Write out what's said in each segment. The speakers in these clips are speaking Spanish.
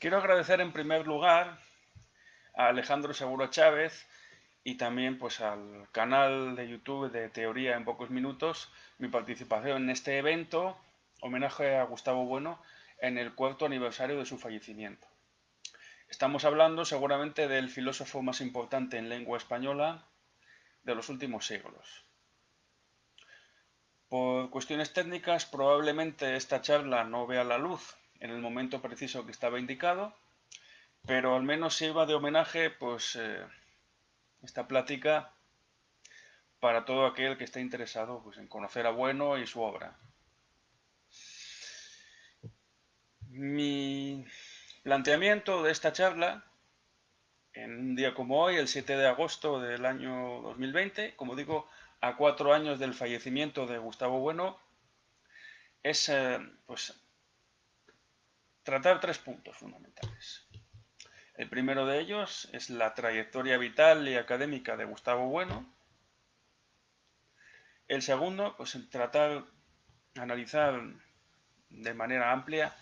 Quiero agradecer en primer lugar a Alejandro Seguro Chávez y también pues al canal de YouTube de Teoría en pocos minutos mi participación en este evento, homenaje a Gustavo Bueno, en el cuarto aniversario de su fallecimiento. Estamos hablando seguramente del filósofo más importante en lengua española de los últimos siglos. Por cuestiones técnicas, probablemente esta charla no vea la luz en el momento preciso que estaba indicado, pero al menos sirva de homenaje, pues, esta plática para todo aquel que esté interesado pues, en conocer a Bueno y su obra. Mi planteamiento de esta charla, en un día como hoy, el 7 de agosto del año 2020, como digo, a 4 años del fallecimiento de Gustavo Bueno, es pues, tratar tres puntos fundamentales. El primero de ellos es la trayectoria vital y académica de Gustavo Bueno. El segundo, pues tratar, analizar de manera amplia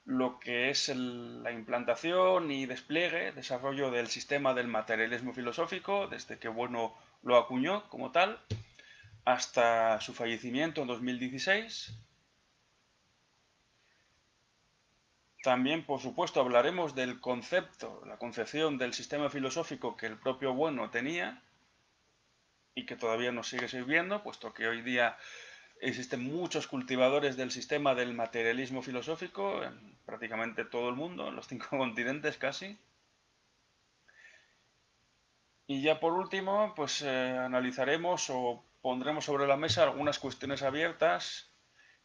lo que es la implantación y despliegue, desarrollo del sistema del materialismo filosófico, desde que Bueno lo acuñó como tal, hasta su fallecimiento en 2016. También, por supuesto, hablaremos del concepto, la concepción del sistema filosófico que el propio Bueno tenía y que todavía nos sigue sirviendo, puesto que hoy día existen muchos cultivadores del sistema del materialismo filosófico en prácticamente todo el mundo, en los 5 continentes casi. Y ya por último, pues analizaremos o pondremos sobre la mesa algunas cuestiones abiertas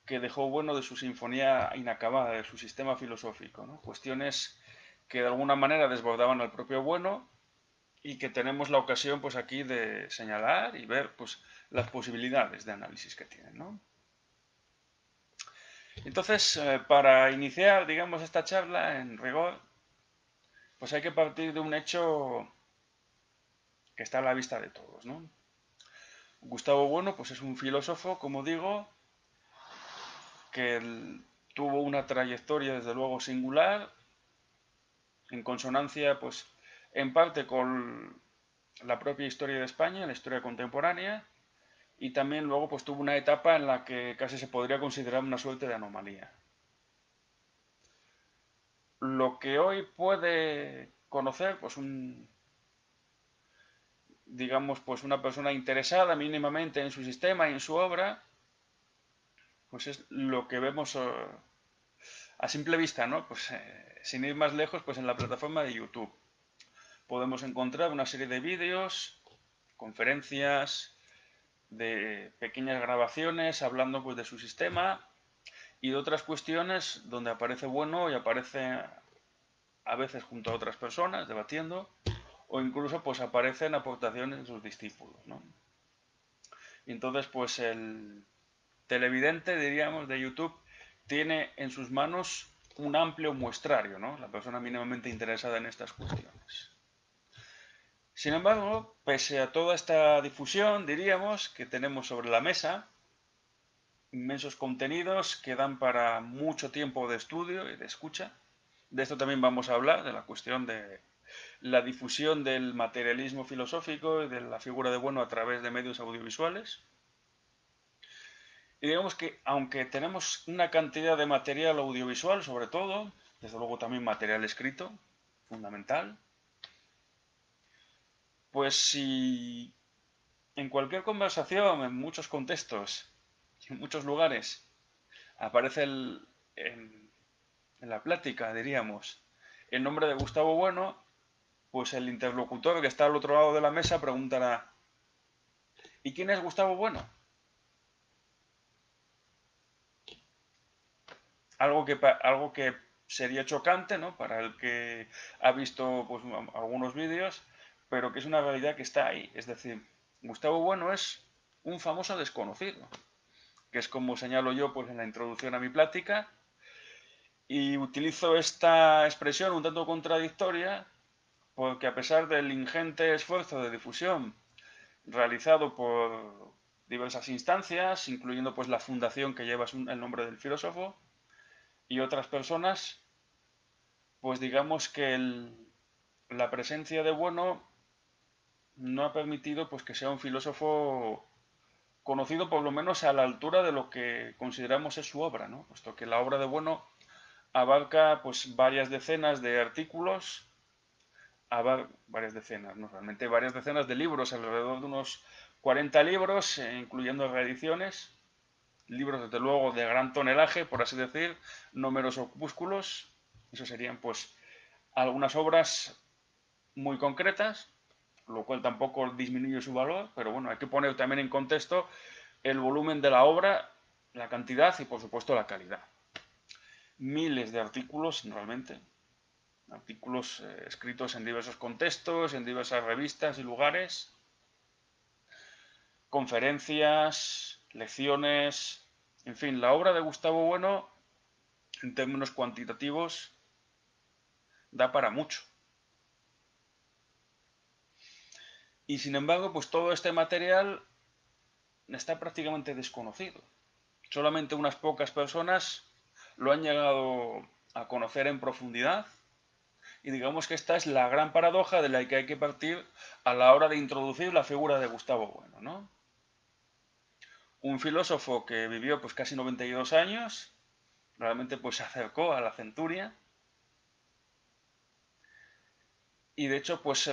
que dejó Bueno de su sinfonía inacabada, de su sistema filosófico, ¿no? Cuestiones que de alguna manera desbordaban al propio Bueno y que tenemos la ocasión pues aquí de señalar y ver pues las posibilidades de análisis que tienen, ¿no? Entonces, para iniciar, digamos, esta charla en rigor, pues hay que partir de un hecho que está a la vista de todos, ¿no? Gustavo Bueno, pues es un filósofo, como digo, que tuvo una trayectoria desde luego singular, en consonancia, pues, en parte con la propia historia de España, la historia contemporánea, y también luego pues tuvo una etapa en la que casi se podría considerar una suerte de anomalía. Lo que hoy puede conocer, pues digamos, pues una persona interesada mínimamente en su sistema y en su obra, pues es lo que vemos a simple vista, ¿no? Pues sin ir más lejos, pues en la plataforma de YouTube podemos encontrar una serie de vídeos, conferencias, de pequeñas grabaciones hablando pues de su sistema y de otras cuestiones donde aparece Bueno y aparece a veces junto a otras personas debatiendo o incluso pues aparecen aportaciones de sus discípulos, ¿no? Y entonces pues el televidente, diríamos, de YouTube tiene en sus manos un amplio muestrario, ¿no? La persona mínimamente interesada en estas cuestiones. Sin embargo, pese a toda esta difusión, diríamos, que tenemos sobre la mesa, inmensos contenidos que dan para mucho tiempo de estudio y de escucha. De esto también vamos a hablar, de la cuestión de la difusión del materialismo filosófico y de la figura de Bueno a través de medios audiovisuales. Y digamos que aunque tenemos una cantidad de material audiovisual, sobre todo, desde luego también material escrito, fundamental, pues si en cualquier conversación, en muchos contextos, en muchos lugares, aparece en la plática, diríamos, el nombre de Gustavo Bueno, pues el interlocutor que está al otro lado de la mesa preguntará, ¿y quién es Gustavo Bueno? Algo que sería chocante, ¿no? Para el que ha visto pues, algunos vídeos, pero que es una realidad que está ahí. Es decir, Gustavo Bueno es un famoso desconocido, que es como señalo yo pues, en la introducción a mi plática, y utilizo esta expresión un tanto contradictoria, porque a pesar del ingente esfuerzo de difusión realizado por diversas instancias, incluyendo pues la fundación que lleva el nombre del filósofo y otras personas, pues digamos que la presencia de Bueno no ha permitido pues que sea un filósofo conocido por lo menos a la altura de lo que consideramos es su obra, ¿no? Puesto que la obra de Bueno abarca pues varias decenas de artículos, varias decenas, ¿no? Realmente varias decenas de libros, alrededor de unos 40 libros, incluyendo reediciones, libros desde luego de gran tonelaje, por así decir, números opúsculos, eso serían pues algunas obras muy concretas, lo cual tampoco disminuye su valor, pero bueno, hay que poner también en contexto el volumen de la obra, la cantidad y por supuesto la calidad. Miles de artículos realmente, artículos escritos en diversos contextos, en diversas revistas y lugares, conferencias, lecciones, en fin, la obra de Gustavo Bueno, en términos cuantitativos, da para mucho. Y sin embargo, pues todo este material está prácticamente desconocido. Solamente unas pocas personas lo han llegado a conocer en profundidad y digamos que esta es la gran paradoja de la que hay que partir a la hora de introducir la figura de Gustavo Bueno, ¿no? Un filósofo que vivió pues casi 92 años, realmente pues se acercó a la centuria y de hecho pues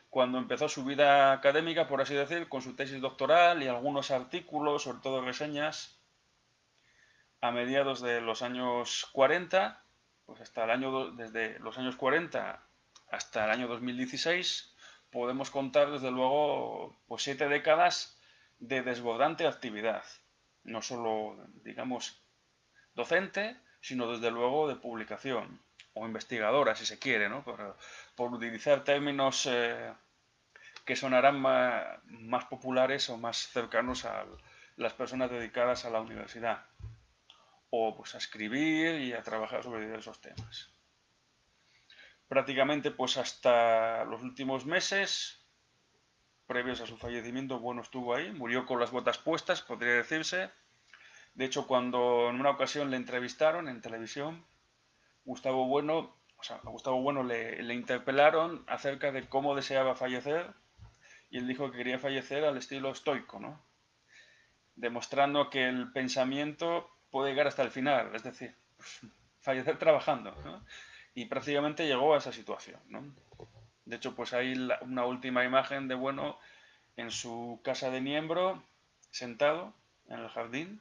cuando empezó su vida académica, por así decir, con su tesis doctoral y algunos artículos, sobre todo reseñas, a mediados de los años 40, pues hasta desde los años 40 hasta el año 2016, podemos contar desde luego pues 7 décadas de desbordante actividad, no solo, digamos, docente, sino desde luego de publicación o investigadora, si se quiere, ¿no? Por utilizar términos que sonarán más populares o más cercanos a las personas dedicadas a la universidad o pues a escribir y a trabajar sobre diversos temas. Prácticamente pues hasta los últimos meses, previos a su fallecimiento, Bueno estuvo ahí, murió con las botas puestas, podría decirse. De hecho, cuando en una ocasión le entrevistaron en televisión, a Gustavo Bueno le interpelaron acerca de cómo deseaba fallecer y él dijo que quería fallecer al estilo estoico, ¿no? Demostrando que el pensamiento puede llegar hasta el final, es decir, pues, fallecer trabajando, ¿no? Y prácticamente llegó a esa situación, ¿no? De hecho, pues hay una última imagen de Bueno en su casa de Niembro, sentado en el jardín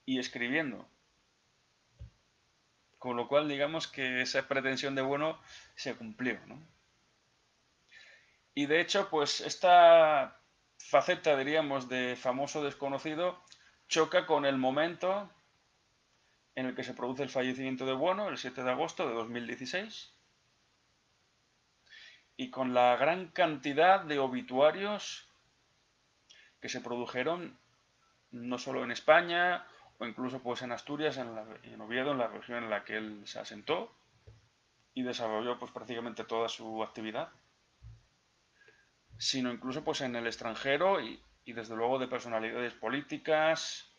y escribiendo. Con lo cual, digamos que esa pretensión de Bueno se cumplió, ¿no? Y de hecho, pues esta faceta, diríamos, de famoso desconocido choca con el momento en el que se produce el fallecimiento de Bueno, el 7 de agosto de 2016, y con la gran cantidad de obituarios que se produjeron no solo en España o incluso pues en Asturias, en Oviedo, en la región en la que él se asentó y desarrolló pues prácticamente toda su actividad, sino incluso pues en el extranjero y desde luego de personalidades políticas,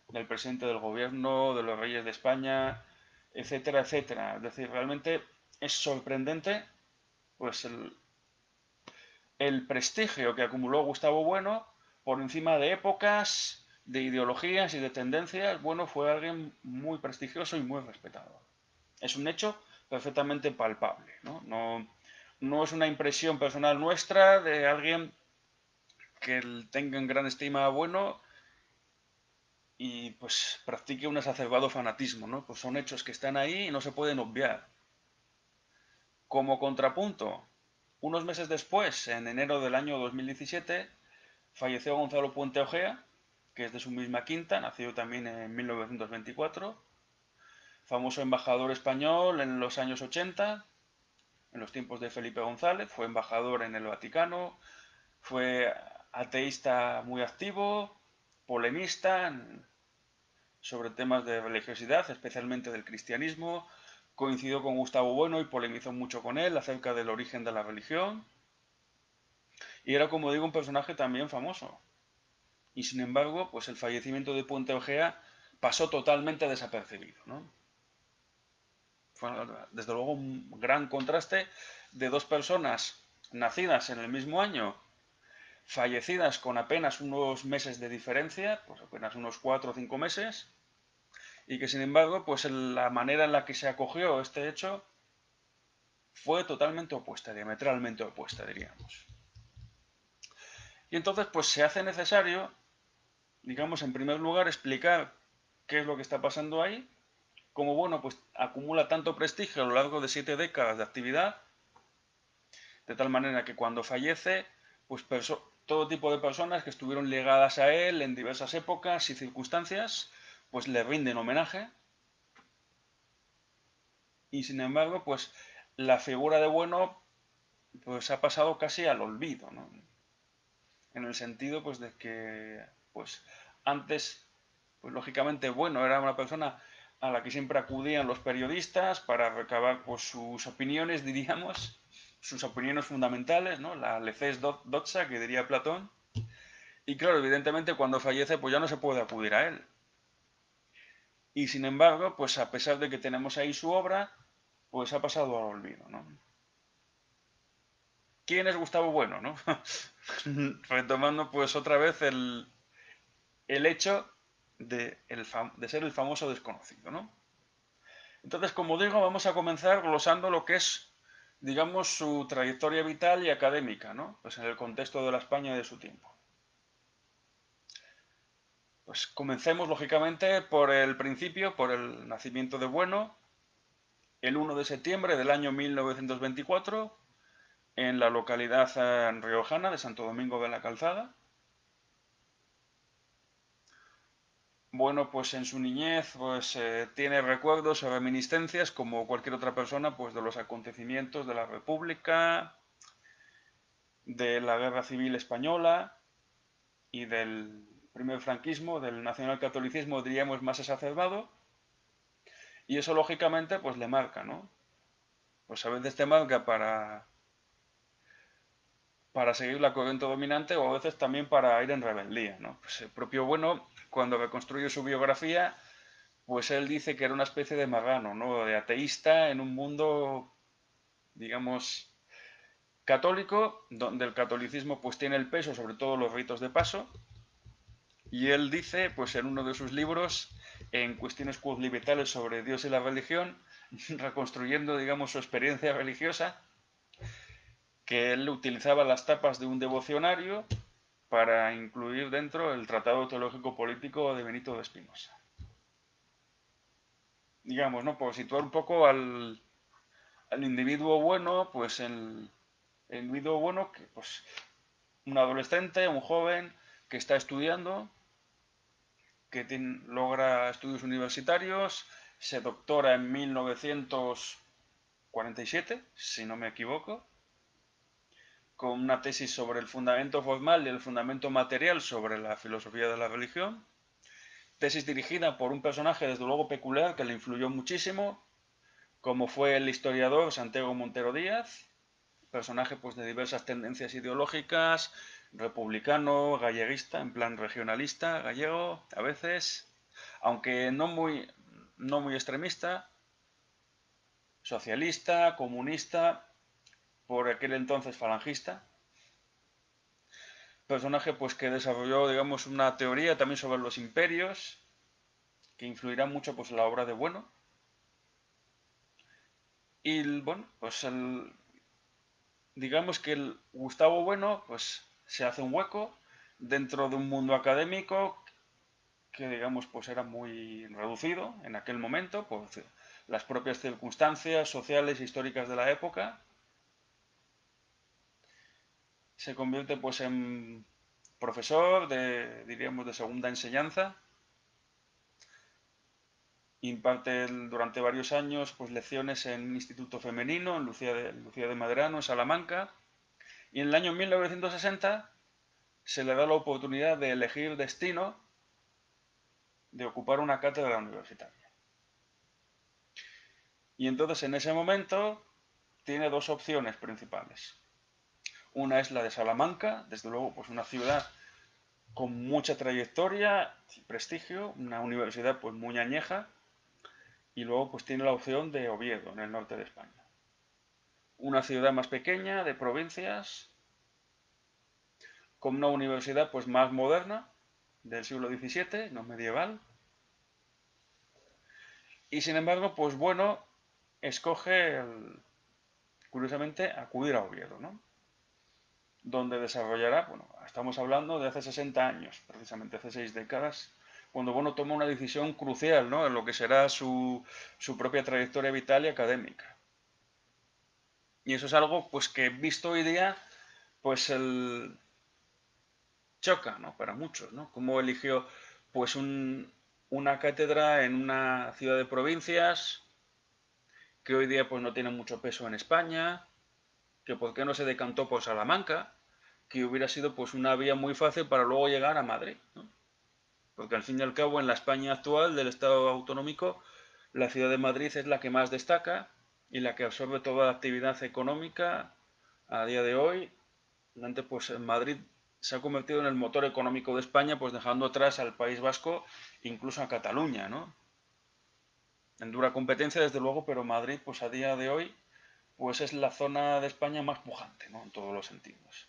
del presidente del gobierno, de los reyes de España, etcétera, etcétera. Es decir, realmente es sorprendente pues el prestigio que acumuló Gustavo Bueno por encima de épocas, de ideologías y de tendencias. Bueno, fue alguien muy prestigioso y muy respetado. Es un hecho perfectamente palpable, ¿no? No es una impresión personal nuestra de alguien que tenga en gran estima a Bueno y pues practique un exacerbado fanatismo, ¿no? Pues son hechos que están ahí y no se pueden obviar. Como contrapunto, unos meses después, en enero del año 2017, falleció Gonzalo Puente Ojea, que es de su misma quinta, nacido también en 1924, famoso embajador español en los años 80, en los tiempos de Felipe González, fue embajador en el Vaticano, fue ateísta muy activo, polemista sobre temas de religiosidad, especialmente del cristianismo, coincidió con Gustavo Bueno y polemizó mucho con él acerca del origen de la religión, y era, como digo, un personaje también famoso. Y sin embargo, pues el fallecimiento de Puente Ojea pasó totalmente desapercibido, ¿no? fue desde luego un gran contraste de dos personas nacidas en el mismo año, fallecidas con apenas unos meses de diferencia, pues apenas unos 4 o 5 meses, y que sin embargo, pues la manera en la que se acogió este hecho fue totalmente opuesta, diametralmente opuesta, diríamos. Y entonces, pues se hace necesario, digamos, en primer lugar, explicar qué es lo que está pasando ahí, como bueno, pues acumula tanto prestigio a lo largo de 7 décadas de actividad, de tal manera que cuando fallece, pues todo tipo de personas que estuvieron ligadas a él en diversas épocas y circunstancias, pues le rinden homenaje. Y sin embargo, pues la figura de Bueno pues ha pasado casi al olvido, ¿no? En el sentido pues de que pues antes pues lógicamente Bueno era una persona a la que siempre acudían los periodistas para recabar pues sus opiniones, diríamos, sus opiniones fundamentales, ¿no? La leces doxa, que diría Platón. Y claro, evidentemente cuando fallece pues ya no se puede acudir a él. Y sin embargo, pues a pesar de que tenemos ahí su obra, pues ha pasado al olvido, ¿no? ¿Quién es Gustavo Bueno, no? Retomando pues otra vez el hecho de ser el famoso desconocido, ¿no? Entonces, como digo, vamos a comenzar glosando lo que es, digamos, su trayectoria vital y académica, ¿no? Pues en el contexto de la España de su tiempo. Pues comencemos, lógicamente, por el principio, por el nacimiento de Bueno, el 1 de septiembre del año 1924, en la localidad riojana de Santo Domingo de la Calzada. Bueno, pues en su niñez pues tiene recuerdos o reminiscencias como cualquier otra persona pues de los acontecimientos de la República, de la Guerra Civil Española y del primer franquismo, del nacionalcatolicismo diríamos más exacerbado, y eso lógicamente pues le marca, ¿no? Pues a veces te marca para seguir la corriente dominante o a veces también para ir en rebeldía, ¿no? Pues el propio Bueno, cuando reconstruye su biografía, pues él dice que era una especie de marrano, ¿no? De ateísta en un mundo, digamos, católico, donde el catolicismo pues tiene el peso sobre todo los ritos de paso, y él dice, pues en uno de sus libros, en Cuestiones Quodlibetales sobre Dios y la religión, reconstruyendo, digamos, su experiencia religiosa, que él utilizaba las tapas de un devocionario para incluir dentro el Tratado Teológico Político de Benito de Espinosa. Digamos, ¿no? Por situar un poco al individuo bueno, pues el individuo bueno, que pues un adolescente, un joven que está estudiando, que logra estudios universitarios, se doctora en 1947, si no me equivoco, con una tesis sobre el fundamento formal y el fundamento material sobre la filosofía de la religión, tesis dirigida por un personaje desde luego peculiar que le influyó muchísimo, como fue el historiador Santiago Montero Díaz, personaje pues de diversas tendencias ideológicas, republicano, galleguista, en plan regionalista, gallego, a veces, aunque no muy extremista, socialista, comunista, por aquel entonces falangista, personaje pues que desarrolló, digamos, una teoría también sobre los imperios, que influirá mucho pues en la obra de Bueno. Y bueno, pues digamos que el Gustavo Bueno pues se hace un hueco dentro de un mundo académico que digamos pues era muy reducido en aquel momento por las propias circunstancias sociales e históricas de la época. Se convierte pues en profesor diríamos, de segunda enseñanza. Imparte durante varios años pues lecciones en un instituto femenino en Lucía de Madrano, en Salamanca. Y en el año 1960 se le da la oportunidad de elegir destino de ocupar una cátedra universitaria. Y entonces en ese momento tiene dos opciones principales. Una es la de Salamanca, desde luego pues una ciudad con mucha trayectoria y prestigio, una universidad pues muy añeja, y luego pues tiene la opción de Oviedo, en el norte de España. Una ciudad más pequeña, de provincias, con una universidad pues más moderna, del siglo XVII, no medieval. Y sin embargo, pues bueno, escoge, curiosamente, acudir a Oviedo, ¿no? Donde desarrollará, bueno, estamos hablando de hace 60 años, precisamente hace 6 décadas, cuando Bono toma una decisión crucial, ¿no? En lo que será su propia trayectoria vital y académica. Y eso es algo, pues, que visto hoy día, pues, choca, ¿no? Para muchos, ¿no? Cómo eligió, pues, una cátedra en una ciudad de provincias que hoy día, pues, no tiene mucho peso en España, que por qué no se decantó por Salamanca, que hubiera sido, pues, una vía muy fácil para luego llegar a Madrid, ¿no? Porque al fin y al cabo, en la España actual del Estado autonómico, la ciudad de Madrid es la que más destaca y la que absorbe toda la actividad económica a día de hoy. Antes, pues en Madrid se ha convertido en el motor económico de España, pues dejando atrás al País Vasco, incluso a Cataluña, ¿no? En dura competencia, desde luego, pero Madrid, pues a día de hoy, pues es la zona de España más pujante, ¿no? En todos los sentidos.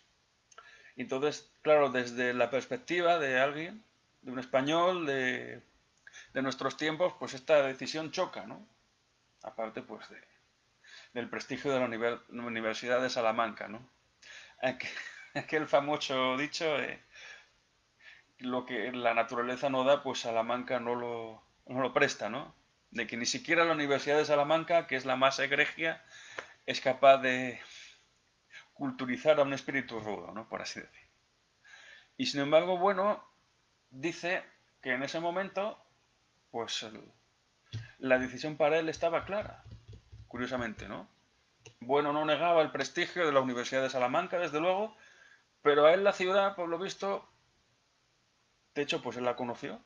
Entonces, claro, desde la perspectiva de alguien, de un español, de nuestros tiempos, pues esta decisión choca, ¿no? Aparte, pues, del prestigio de la Universidad de Salamanca, ¿no? Aquel famoso dicho, lo que la naturaleza no da, pues Salamanca no lo presta, ¿no? De que ni siquiera la Universidad de Salamanca, que es la más egregia, es capaz de culturizar a un espíritu rudo, ¿no? Por así decir. Y sin embargo, bueno, dice que en ese momento, pues la decisión para él estaba clara, curiosamente, ¿no? Bueno, no negaba el prestigio de la Universidad de Salamanca, desde luego, pero a él la ciudad, por lo visto, de hecho, pues él la conoció,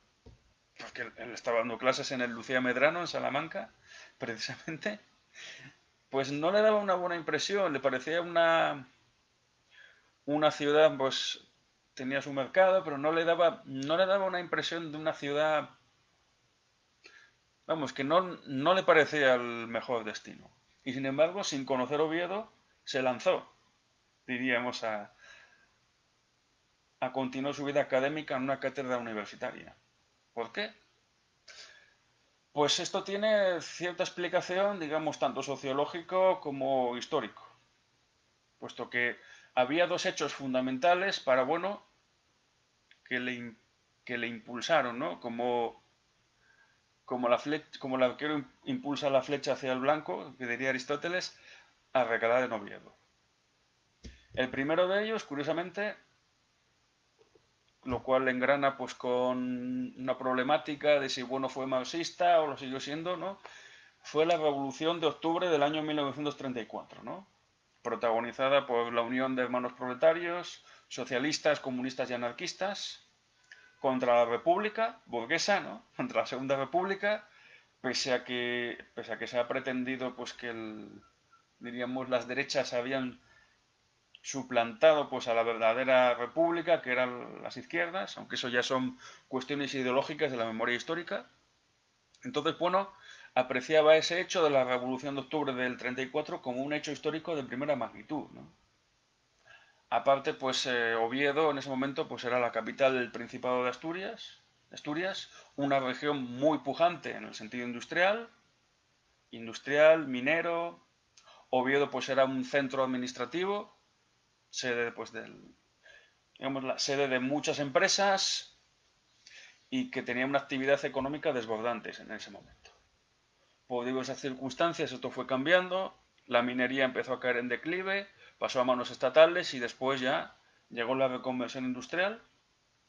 porque él estaba dando clases en el Lucía Medrano, en Salamanca, precisamente, pues no le daba una buena impresión, le parecía una ciudad, pues tenía su mercado, pero no le daba una impresión de una ciudad, vamos, que no le parecía el mejor destino. Y sin embargo, sin conocer Oviedo, se lanzó, diríamos, a continuar su vida académica en una cátedra universitaria. ¿Por qué? Pues esto tiene cierta explicación, digamos, tanto sociológico como histórico, puesto que había dos hechos fundamentales para, bueno, que le impulsaron, ¿no? Como el arquero impulsa la flecha hacia el blanco, que diría Aristóteles, a recalar en Oviedo. El primero de ellos, curiosamente, lo cual engrana pues con una problemática de si bueno fue marxista o lo siguió siendo, ¿no? Fue la Revolución de Octubre del año 1934, ¿no? Protagonizada por la Unión de Hermanos Proletarios, socialistas, comunistas y anarquistas, contra la República burguesa, ¿no? Contra la Segunda República, pese a que se ha pretendido pues que diríamos las derechas habían suplantado pues a la verdadera república, que eran las izquierdas, aunque eso ya son cuestiones ideológicas de la memoria histórica. Entonces, bueno, apreciaba ese hecho de la Revolución de Octubre del 34 como un hecho histórico de primera magnitud, ¿no? Aparte, pues Oviedo en ese momento pues era la capital del Principado de Asturias, una región muy pujante en el sentido industrial, minero. Oviedo pues era un centro administrativo, sede pues digamos, la sede de muchas empresas y que tenía una actividad económica desbordante en ese momento. Por diversas circunstancias esto fue cambiando, la minería empezó a caer en declive, pasó a manos estatales y después ya llegó la reconversión industrial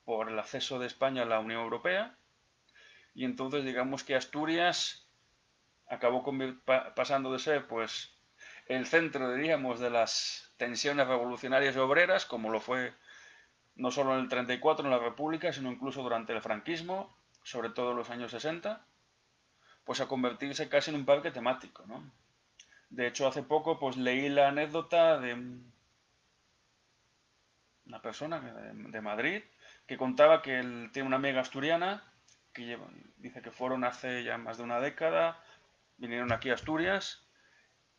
por el acceso de España a la Unión Europea y entonces digamos que Asturias acabó pasando de ser pues el centro, diríamos, de las tensiones revolucionarias y obreras, como lo fue no solo en el 34 en la República, sino incluso durante el franquismo, sobre todo en los años 60, pues a convertirse casi en un parque temático, ¿no? De hecho, hace poco pues leí la anécdota de una persona de Madrid que contaba que él tiene una amiga asturiana que dice que fueron hace ya más de una década vinieron aquí a Asturias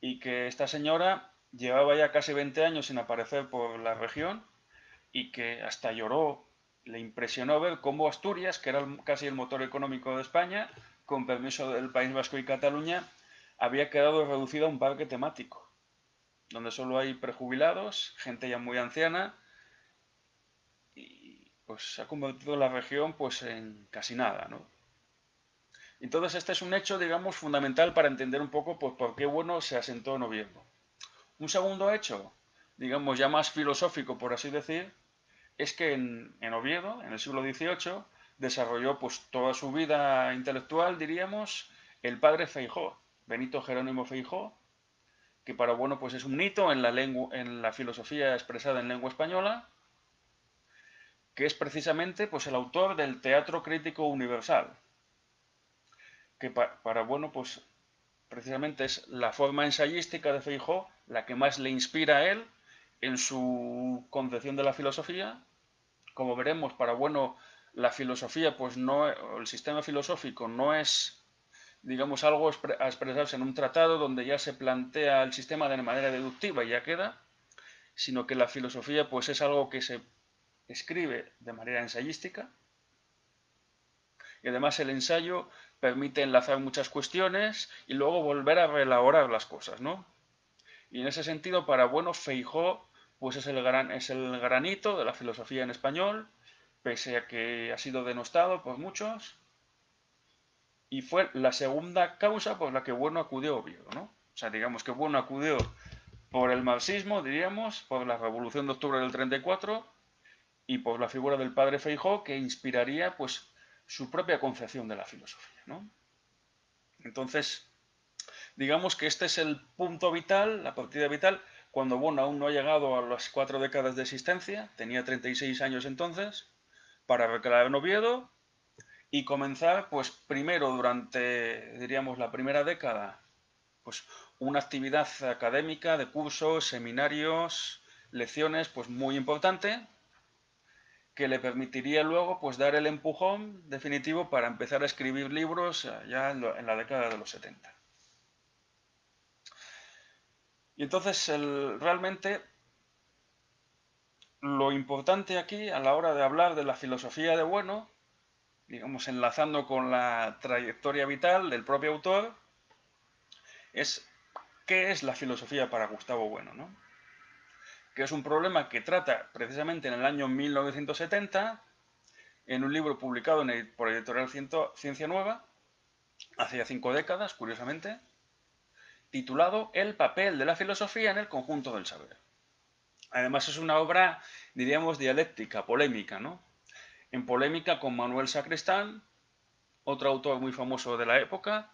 y que esta señora llevaba ya casi 20 años sin aparecer por la región y que hasta lloró, le impresionó ver cómo Asturias, que era casi el motor económico de España, con permiso del País Vasco y Cataluña, había quedado reducido a un parque temático, donde solo hay prejubilados, gente ya muy anciana, y pues se ha convertido la región pues en casi nada, ¿no? Entonces este es un hecho, digamos, fundamental para entender un poco pues, por qué Bueno se asentó en Oviedo. Un segundo hecho, digamos, ya más filosófico, por así decir, es que en Oviedo, en el siglo XVIII, desarrolló pues toda su vida intelectual, diríamos, el padre Feijó, Benito Jerónimo Feijó, que para Bueno pues es un hito en la lengua, en la filosofía expresada en lengua española, que es precisamente pues el autor del Teatro Crítico Universal, que para Bueno pues precisamente es la forma ensayística de Feijó la que más le inspira a él en su concepción de la filosofía. Como veremos, para Bueno la filosofía, pues no, el sistema filosófico no es, digamos, algo a expresarse en un tratado donde ya se plantea el sistema de manera deductiva y ya queda, sino que la filosofía, pues es algo que se escribe de manera ensayística y además el ensayo permite enlazar muchas cuestiones y luego volver a reelaborar las cosas, ¿no? Y en ese sentido, para Bueno, Feijó pues es el granito de la filosofía en español, pese a que ha sido denostado por muchos, y fue la segunda causa por la que Bueno acudió a Oviedo, ¿no? O sea, digamos que Bueno acudió por el marxismo, diríamos, por la Revolución de Octubre del 34 y por la figura del padre Feijó, que inspiraría pues su propia concepción de la filosofía, ¿no? Entonces, digamos que este es el punto vital, la partida vital, cuando Bueno aún no ha llegado a las 4 décadas de existencia, tenía 36 años entonces, para recalar en Oviedo y comenzar, pues primero durante, diríamos, la primera década, pues una actividad académica de cursos, seminarios, lecciones, pues muy importante, que le permitiría luego pues dar el empujón definitivo para empezar a escribir libros ya en la década de los 70. Y entonces realmente lo importante aquí a la hora de hablar de la filosofía de Bueno, digamos enlazando con la trayectoria vital del propio autor, es qué es la filosofía para Gustavo Bueno, ¿no? Que es un problema que trata precisamente en el año 1970 en un libro publicado por Editorial Ciencia Nueva, hace ya 5 décadas, curiosamente, titulado El papel de la filosofía en el conjunto del saber. Además es una obra, diríamos, dialéctica, polémica, ¿no? En polémica con Manuel Sacristán, otro autor muy famoso de la época,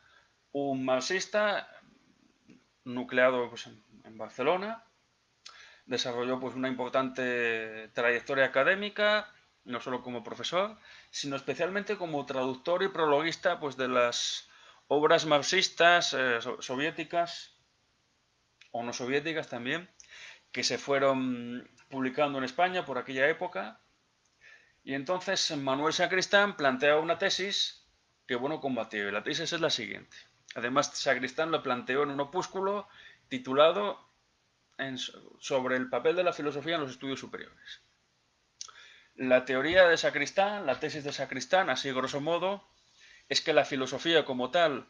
un marxista nucleado pues, en Barcelona, desarrolló pues, una importante trayectoria académica, no solo como profesor, sino especialmente como traductor y prologuista pues, de las obras marxistas soviéticas o no soviéticas también, que se fueron publicando en España por aquella época. Y entonces Manuel Sacristán plantea una tesis que Bueno combatió. Y la tesis es la siguiente. Además, Sacristán lo planteó en un opúsculo titulado sobre el papel de la filosofía en los estudios superiores. La teoría de Sacristán, la tesis de Sacristán, así grosso modo, es que la filosofía como tal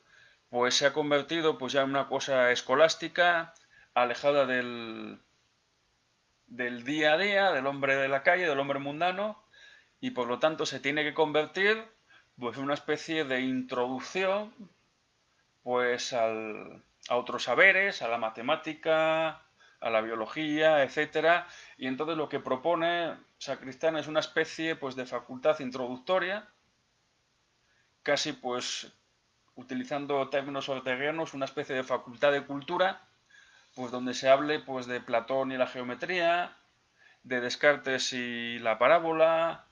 pues se ha convertido pues ya en una cosa escolástica, alejada del día a día, del hombre de la calle, del hombre mundano, y por lo tanto se tiene que convertir pues en una especie de introducción pues a otros saberes, a la matemática, a la biología, etcétera, y entonces lo que propone Sacristán es una especie pues de facultad introductoria, casi pues utilizando términos orteguianos, una especie de facultad de cultura, pues donde se hable pues de Platón y la geometría, de Descartes y la parábola,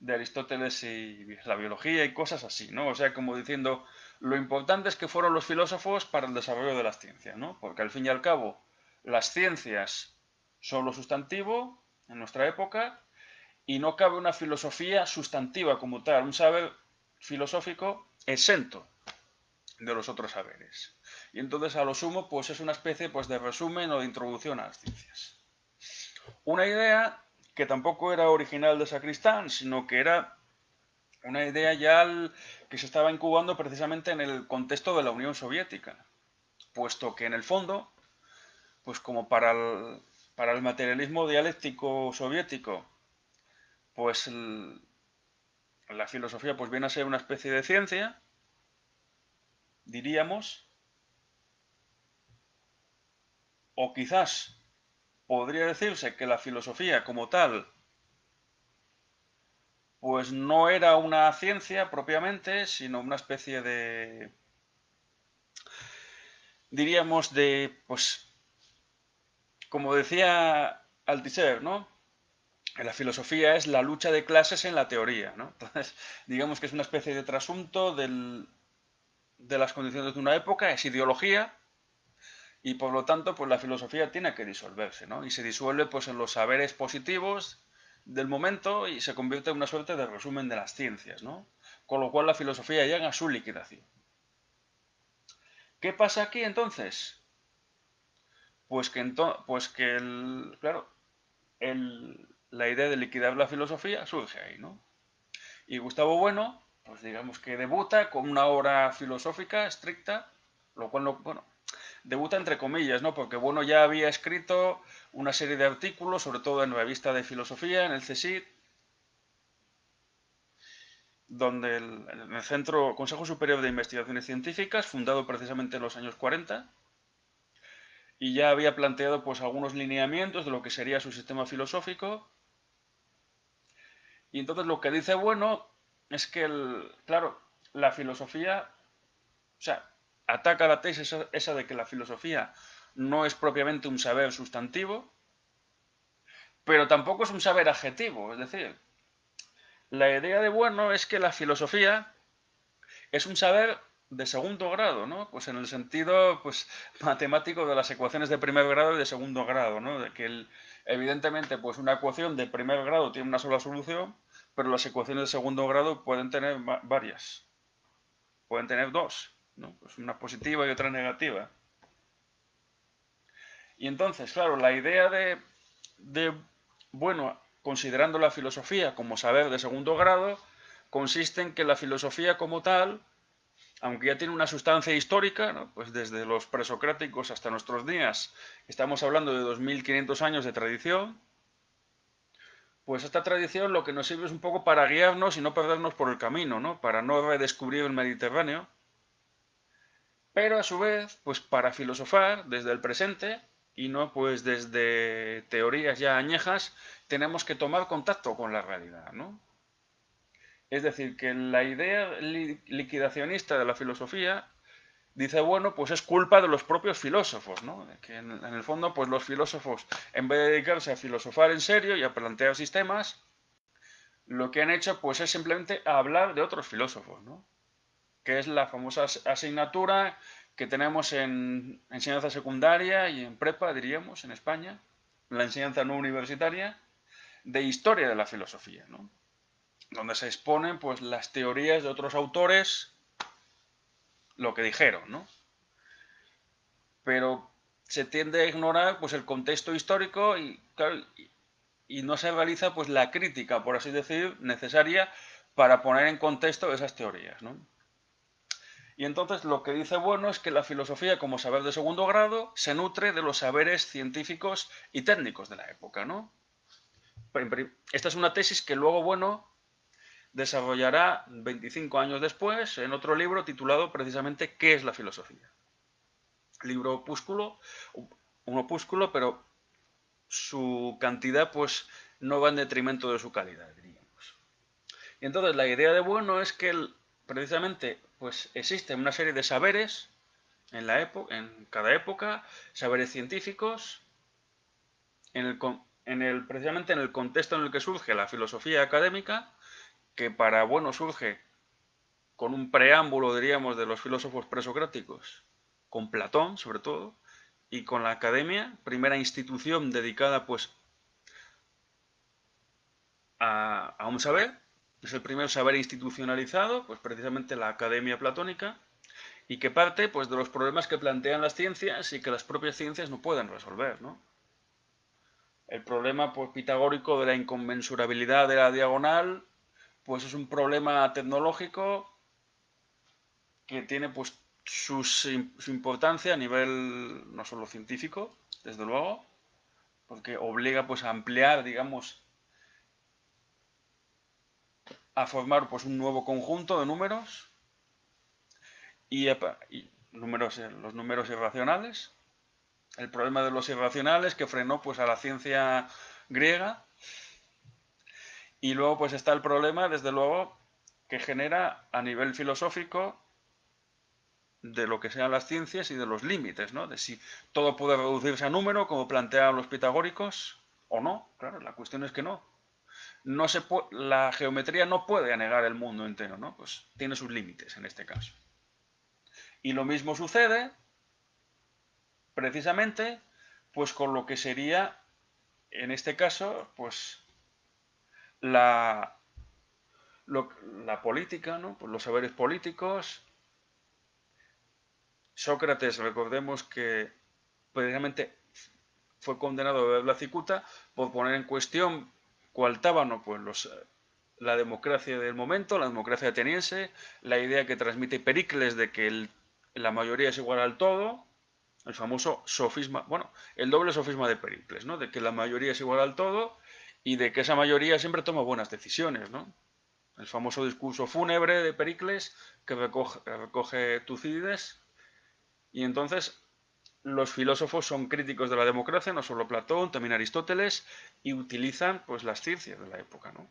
de Aristóteles y la biología y cosas así, ¿no? O sea, como diciendo, lo importante es que fueron los filósofos para el desarrollo de las ciencias, ¿no? Porque al fin y al cabo, las ciencias son lo sustantivo en nuestra época y no cabe una filosofía sustantiva como tal, un saber filosófico exento de los otros saberes. Y entonces a lo sumo pues es una especie pues de resumen o de introducción a las ciencias. Una idea que tampoco era original de Sacristán, sino que era una idea ya que se estaba incubando precisamente en el contexto de la Unión Soviética, puesto que en el fondo, pues como para el materialismo dialéctico soviético, pues la filosofía pues viene a ser una especie de ciencia, diríamos, o quizás podría decirse que la filosofía como tal pues no era una ciencia propiamente, sino una especie de, diríamos, de, pues, como decía Althusser, ¿no? La filosofía es la lucha de clases en la teoría, ¿no? Entonces, digamos que es una especie de trasunto de las condiciones de una época, es ideología, y por lo tanto, pues la filosofía tiene que disolverse, ¿no? Y se disuelve, pues, en los saberes positivos del momento y se convierte en una suerte de resumen de las ciencias, ¿no? Con lo cual la filosofía llega a su liquidación. ¿Qué pasa aquí entonces? Claro, la idea de liquidar la filosofía surge ahí, ¿no? Y Gustavo Bueno, pues digamos que debuta con una obra filosófica estricta, lo cual no, bueno, debuta entre comillas, ¿no? Porque Bueno ya había escrito una serie de artículos, sobre todo en revista de filosofía, en el CSIC, donde en el Centro Consejo Superior de Investigaciones Científicas, fundado precisamente en los años 40, y ya había planteado pues algunos lineamientos de lo que sería su sistema filosófico. Y entonces lo que dice Bueno es que, claro, la filosofía, o sea, ataca la tesis esa de que la filosofía no es propiamente un saber sustantivo, pero tampoco es un saber adjetivo. Es decir, la idea de Bueno es que la filosofía es un saber de segundo grado, ¿no? Pues en el sentido pues, matemático de las ecuaciones de primer grado y de segundo grado, ¿no? De que evidentemente pues una ecuación de primer grado tiene una sola solución, pero las ecuaciones de segundo grado pueden tener varias, pueden tener dos, ¿no? Pues una positiva y otra negativa. Y entonces, claro, la idea bueno, considerando la filosofía como saber de segundo grado, consiste en que la filosofía como tal, aunque ya tiene una sustancia histórica, ¿no? Pues desde los presocráticos hasta nuestros días, estamos hablando de 2500 años de tradición, pues esta tradición lo que nos sirve es un poco para guiarnos y no perdernos por el camino, ¿no? Para no redescubrir el Mediterráneo, pero a su vez, pues para filosofar desde el presente y no pues desde teorías ya añejas, tenemos que tomar contacto con la realidad, ¿no? Es decir, que la idea liquidacionista de la filosofía dice, bueno, pues es culpa de los propios filósofos, ¿no? Que en el fondo, pues los filósofos, en vez de dedicarse a filosofar en serio y a plantear sistemas, lo que han hecho, pues es simplemente hablar de otros filósofos, ¿no? Que es la famosa asignatura que tenemos en enseñanza secundaria y en prepa, diríamos, en España, la enseñanza no universitaria, de historia de la filosofía, ¿no? Donde se exponen, pues, las teorías de otros autores, lo que dijeron, ¿no? Pero se tiende a ignorar pues el contexto histórico y, claro, y no se realiza pues la crítica, por así decir, necesaria para poner en contexto esas teorías, ¿no? Y entonces lo que dice Bueno es que la filosofía como saber de segundo grado se nutre de los saberes científicos y técnicos de la época, ¿no? Esta es una tesis que luego Bueno desarrollará 25 años después en otro libro titulado precisamente ¿Qué es la filosofía? Libro opúsculo, un opúsculo, pero su cantidad pues no va en detrimento de su calidad, diríamos. Y entonces la idea de Bueno es que precisamente pues existe una serie de saberes en cada época, saberes científicos, precisamente en el contexto en el que surge la filosofía académica, que para Bueno surge con un preámbulo, diríamos, de los filósofos presocráticos, con Platón sobre todo, y con la academia, primera institución dedicada pues a un saber, es el primer saber institucionalizado, pues precisamente la academia platónica, y que parte pues de los problemas que plantean las ciencias y que las propias ciencias no pueden resolver, ¿no? El problema pues, pitagórico de la inconmensurabilidad de la diagonal pues es un problema tecnológico que tiene pues su importancia a nivel no solo científico, desde luego, porque obliga pues a ampliar, digamos, a formar pues un nuevo conjunto de números y números, los números irracionales. El problema de los irracionales que frenó pues a la ciencia griega. Y luego pues está el problema, desde luego, que genera a nivel filosófico de lo que sean las ciencias y de los límites, ¿no? De si todo puede reducirse a número, como planteaban los pitagóricos, o no. Claro, la cuestión es que no. La geometría no puede anegar el mundo entero, ¿no? Pues tiene sus límites en este caso. Y lo mismo sucede, precisamente, pues con lo que sería, en este caso, pues la, la política, ¿no? Pues los saberes políticos. Sócrates, recordemos que precisamente fue condenado a beber la cicuta por poner en cuestión coaltábano pues la democracia del momento, la democracia ateniense, la idea que transmite Pericles de que la mayoría es igual al todo, el famoso sofisma, bueno, el doble sofisma de Pericles, ¿no? De que la mayoría es igual al todo y de que esa mayoría siempre toma buenas decisiones, ¿no? El famoso discurso fúnebre de Pericles que recoge Tucídides. Y entonces los filósofos son críticos de la democracia, no solo Platón, también Aristóteles, y utilizan pues las ciencias de la época, ¿no?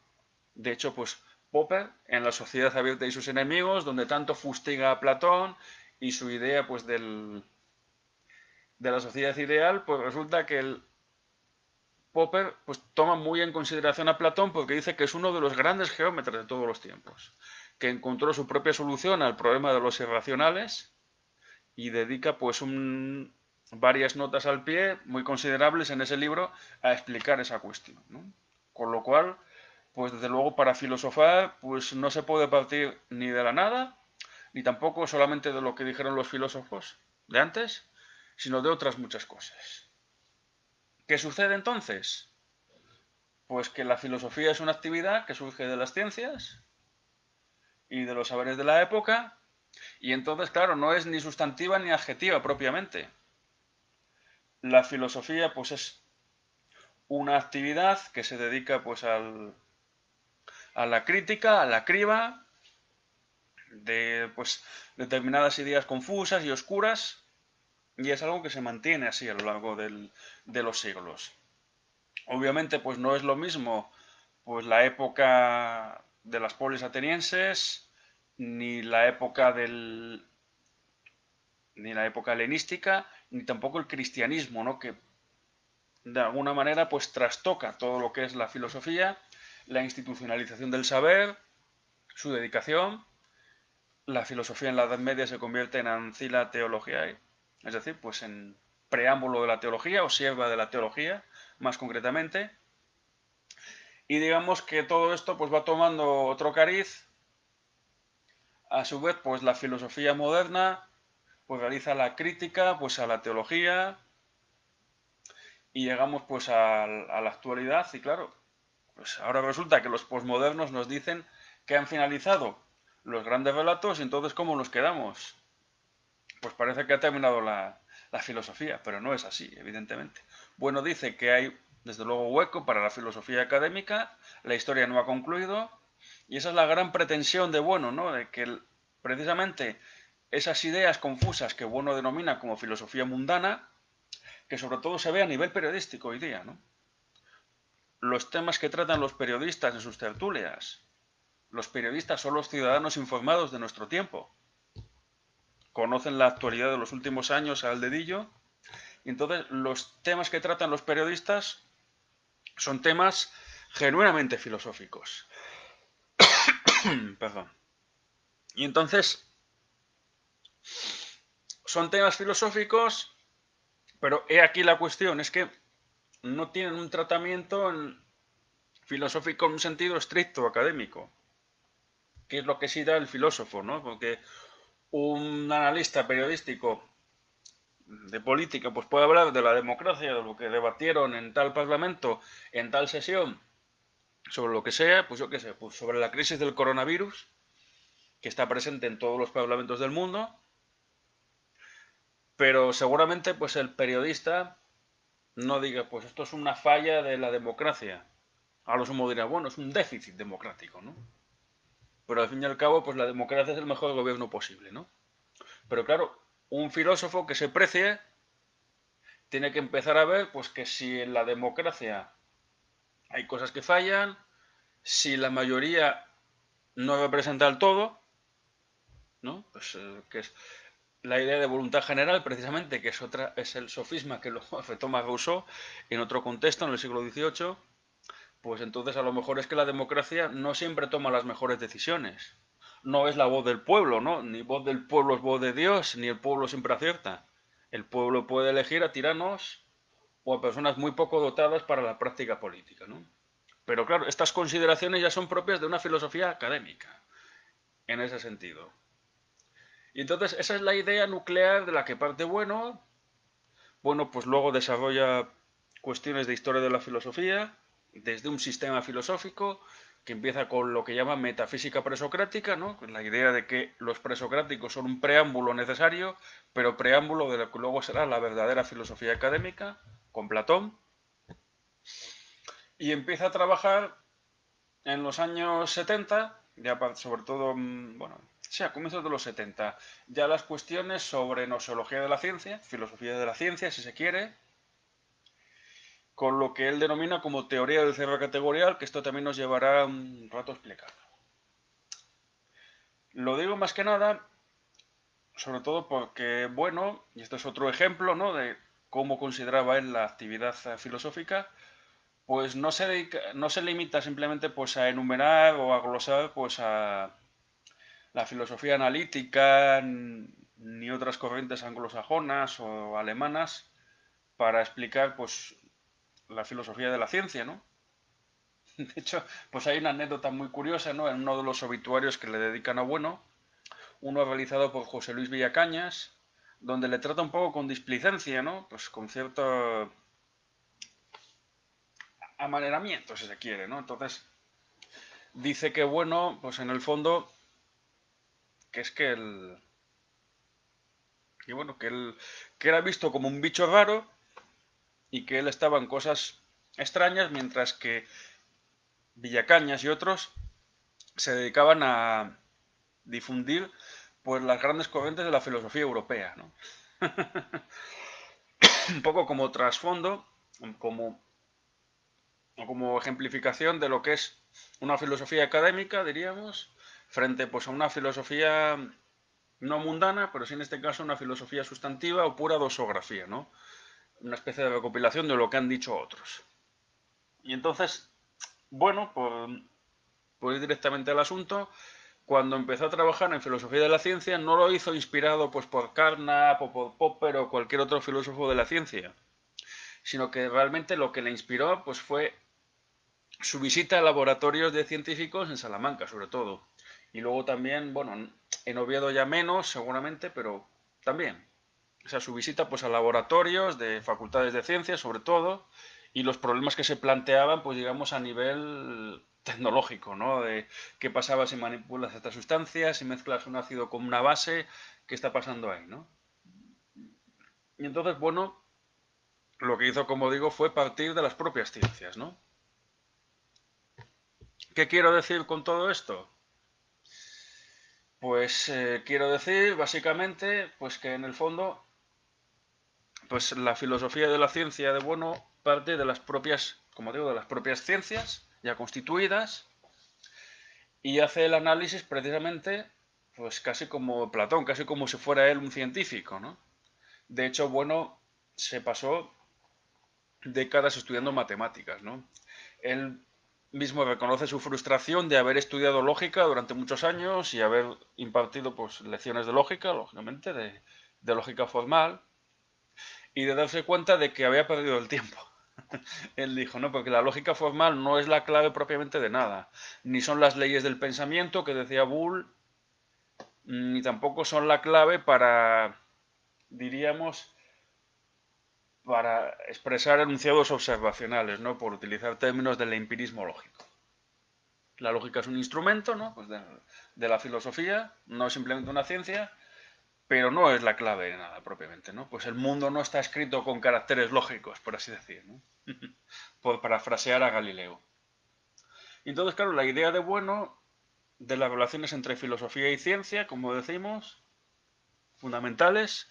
De hecho, pues Popper, en La sociedad abierta y sus enemigos, donde tanto fustiga a Platón y su idea pues de la sociedad ideal, pues resulta que el Popper pues toma muy en consideración a Platón porque dice que es uno de los grandes geómetras de todos los tiempos, que encontró su propia solución al problema de los irracionales y dedica pues varias notas al pie muy considerables en ese libro a explicar esa cuestión, ¿no? Con lo cual, pues desde luego para filosofar pues no se puede partir ni de la nada, ni tampoco solamente de lo que dijeron los filósofos de antes, sino de otras muchas cosas. ¿Qué sucede entonces? Pues que la filosofía es una actividad que surge de las ciencias y de los saberes de la época, y entonces, claro, no es ni sustantiva ni adjetiva propiamente. La filosofía, pues es una actividad que se dedica, pues, a la crítica, a la criba de, pues, determinadas ideas confusas y oscuras, y es algo que se mantiene así a lo largo de los siglos. Obviamente, pues, no es lo mismo, pues, la época de las polis atenienses, ni la época ni la época helenística, ni tampoco el cristianismo, ¿no? Que de alguna manera pues trastoca todo lo que es la filosofía, la institucionalización del saber, su dedicación. La filosofía en la Edad Media se convierte en ancilla theologiae, es decir, pues en preámbulo de la teología o sierva de la teología, más concretamente. Y digamos que todo esto pues va tomando otro cariz. A su vez, pues la filosofía moderna pues realiza la crítica pues a la teología, y llegamos pues a la actualidad y claro, pues ahora resulta que los posmodernos nos dicen que han finalizado los grandes relatos y entonces ¿cómo nos quedamos? Pues parece que ha terminado la filosofía, pero no es así, evidentemente. Bueno, dice que hay desde luego hueco para la filosofía académica, la historia no ha concluido y esa es la gran pretensión de Bueno, ¿no? De que precisamente esas ideas confusas que Bueno denomina como filosofía mundana, que sobre todo se ve a nivel periodístico hoy día, ¿no? Los temas que tratan los periodistas en sus tertulias. Los periodistas son los ciudadanos informados de nuestro tiempo. Conocen la actualidad de los últimos años al dedillo. Y entonces los temas que tratan los periodistas son temas genuinamente filosóficos. Perdón. Y entonces son temas filosóficos, pero he aquí la cuestión, es que no tienen un tratamiento filosófico en un sentido estricto académico, que es lo que sí da el filósofo, ¿no? Porque un analista periodístico de política pues puede hablar de la democracia, de lo que debatieron en tal parlamento, en tal sesión, sobre lo que sea, pues yo qué sé, pues sobre la crisis del coronavirus, que está presente en todos los parlamentos del mundo, pero seguramente pues el periodista no diga, pues esto es una falla de la democracia. A lo sumo dirá, bueno, es un déficit democrático, ¿no? Pero al fin y al cabo, pues la democracia es el mejor gobierno posible, ¿no? Pero claro, un filósofo que se precie tiene que empezar a ver, pues que si en la democracia hay cosas que fallan, si la mayoría no representa el todo, ¿no? Pues que es la idea de voluntad general, precisamente, que es otra, es el sofisma que lo retoma Rousseau en otro contexto, en el siglo XVIII, pues entonces a lo mejor es que la democracia no siempre toma las mejores decisiones. No es la voz del pueblo, ¿no? Ni voz del pueblo es voz de Dios, ni el pueblo siempre acierta. El pueblo puede elegir a tiranos o a personas muy poco dotadas para la práctica política, ¿no? Pero claro, estas consideraciones ya son propias de una filosofía académica, en ese sentido. Y entonces esa es la idea nuclear de la que parte bueno, pues luego desarrolla cuestiones de historia de la filosofía, desde un sistema filosófico que empieza con lo que llama metafísica presocrática, ¿no? La idea de que los presocráticos son un preámbulo necesario, pero preámbulo de lo que luego será la verdadera filosofía académica, con Platón, y empieza a trabajar en los años 70, ya sobre todo, bueno, sí, a comienzos de los 70, ya las cuestiones sobre nosología de la ciencia, filosofía de la ciencia, si se quiere, con lo que él denomina como teoría del cierre categorial, que esto también nos llevará un rato a explicar. Lo digo más que nada, sobre todo porque, bueno, y esto es otro ejemplo, ¿no?, de cómo consideraba él la actividad filosófica, pues no se limita simplemente pues a enumerar o a glosar pues a la filosofía analítica ni otras corrientes anglosajonas o alemanas para explicar pues la filosofía de la ciencia, ¿no? De hecho, pues hay una anécdota muy curiosa, ¿no? En uno de los obituarios que le dedican a Bueno, uno realizado por José Luis Villacañas, donde le trata un poco con displicencia, ¿no? Pues con cierto amaneramiento, si se quiere, ¿no? Entonces, dice que Bueno, pues en el fondo, que es que el... que bueno, que era visto como un bicho raro y que él estaba en cosas extrañas, mientras que Villacañas y otros se dedicaban a difundir pues las grandes corrientes de la filosofía europea, ¿no? Un poco como trasfondo, como, como ejemplificación de lo que es una filosofía académica, diríamos, frente pues a una filosofía no mundana, pero sí en este caso una filosofía sustantiva o pura dosografía, ¿no? Una especie de recopilación de lo que han dicho otros. Y entonces, bueno, por ir directamente al asunto, cuando empezó a trabajar en filosofía de la ciencia, no lo hizo inspirado pues por Carnap o por Popper o cualquier otro filósofo de la ciencia, sino que realmente lo que le inspiró pues fue su visita a laboratorios de científicos en Salamanca, sobre todo. Y luego también, bueno, en Oviedo ya menos, seguramente, pero también. O sea, su visita pues a laboratorios de facultades de ciencias, sobre todo, y los problemas que se planteaban, pues digamos, a nivel tecnológico, ¿no? De qué pasaba si manipulas estas sustancias, si mezclas un ácido con una base, qué está pasando ahí, ¿no? Y entonces, bueno, lo que hizo, como digo, fue partir de las propias ciencias, ¿no? ¿Qué quiero decir con todo esto? Pues quiero decir, básicamente, pues que en el fondo, pues la filosofía de la ciencia de Bueno parte de las propias, como digo, de las propias ciencias ya constituidas y hace el análisis precisamente, pues casi como Platón, casi como si fuera él un científico, ¿no? De hecho, Bueno se pasó décadas estudiando matemáticas, ¿no? Él mismo reconoce su frustración de haber estudiado lógica durante muchos años y haber impartido pues lecciones de lógica, lógicamente, de lógica formal, y de darse cuenta de que había perdido el tiempo. Él dijo, no, porque la lógica formal no es la clave propiamente de nada, ni son las leyes del pensamiento que decía Bull, ni tampoco son la clave para, diríamos, para expresar enunciados observacionales, ¿no? Por utilizar términos del empirismo lógico. La lógica es un instrumento, ¿no? Pues de la filosofía, no es simplemente una ciencia, pero no es la clave de nada propiamente, ¿no? Pues el mundo no está escrito con caracteres lógicos, por así decir, ¿no? Por parafrasear a Galileo. Y entonces, claro, la idea de bueno de las relaciones entre filosofía y ciencia, como decimos, fundamentales,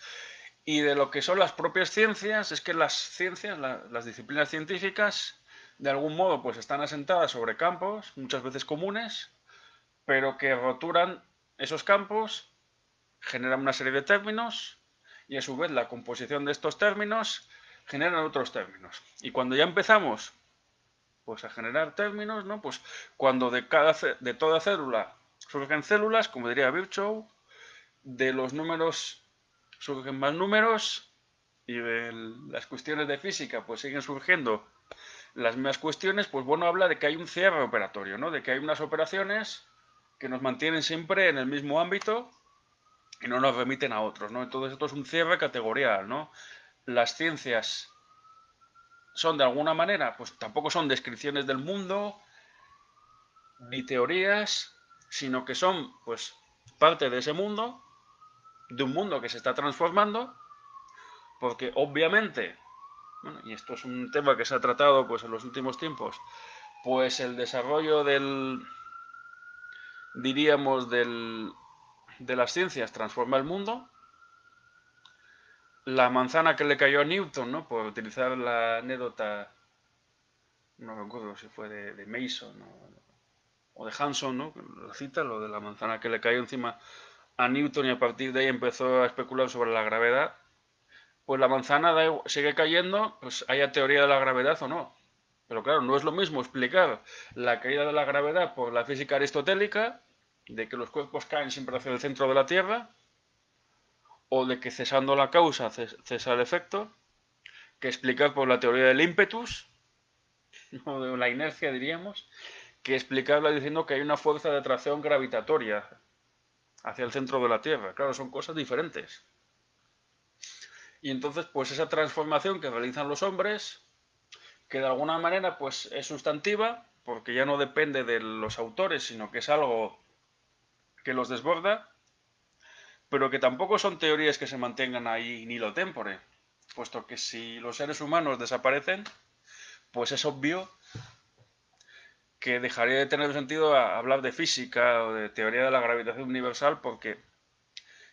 y de lo que son las propias ciencias, es que las ciencias, las disciplinas científicas, de algún modo, pues están asentadas sobre campos, muchas veces comunes, pero que roturan esos campos, generan una serie de términos, y a su vez la composición de estos términos generan otros términos. Y cuando ya empezamos pues a generar términos, ¿no? Pues cuando de toda célula surgen células, como diría Virchow, de los números surgen más números y de las cuestiones de física pues siguen surgiendo las mismas cuestiones, pues bueno, habla de que hay un cierre operatorio, ¿no? De que hay unas operaciones que nos mantienen siempre en el mismo ámbito y no nos remiten a otros, ¿no? Entonces esto es un cierre categorial, ¿no? Las ciencias son de alguna manera, pues tampoco son descripciones del mundo ni teorías, sino que son pues parte de ese mundo, de un mundo que se está transformando, porque obviamente, bueno, y esto es un tema que se ha tratado pues en los últimos tiempos, pues el desarrollo diríamos, de las ciencias transforma el mundo. La manzana que le cayó a Newton, ¿no? Por utilizar la anécdota, no recuerdo si fue de Mason o de Hanson, ¿no? La cita, lo de la manzana que le cayó encima a Newton y a partir de ahí empezó a especular sobre la gravedad. Pues la manzana sigue cayendo, pues haya teoría de la gravedad o no. Pero claro, no es lo mismo explicar la caída de la gravedad por la física aristotélica, de que los cuerpos caen siempre hacia el centro de la Tierra, o de que cesando la causa cesa el efecto, que explicar por la teoría del ímpetus, o de la inercia diríamos, que explicarla diciendo que hay una fuerza de atracción gravitatoria hacia el centro de la Tierra. Claro, son cosas diferentes. Y entonces, pues esa transformación que realizan los hombres, que de alguna manera pues es sustantiva, porque ya no depende de los autores, sino que es algo que los desborda, pero que tampoco son teorías que se mantengan ahí ni lo tempore, puesto que si los seres humanos desaparecen, pues es obvio que dejaría de tener sentido hablar de física o de teoría de la gravitación universal, porque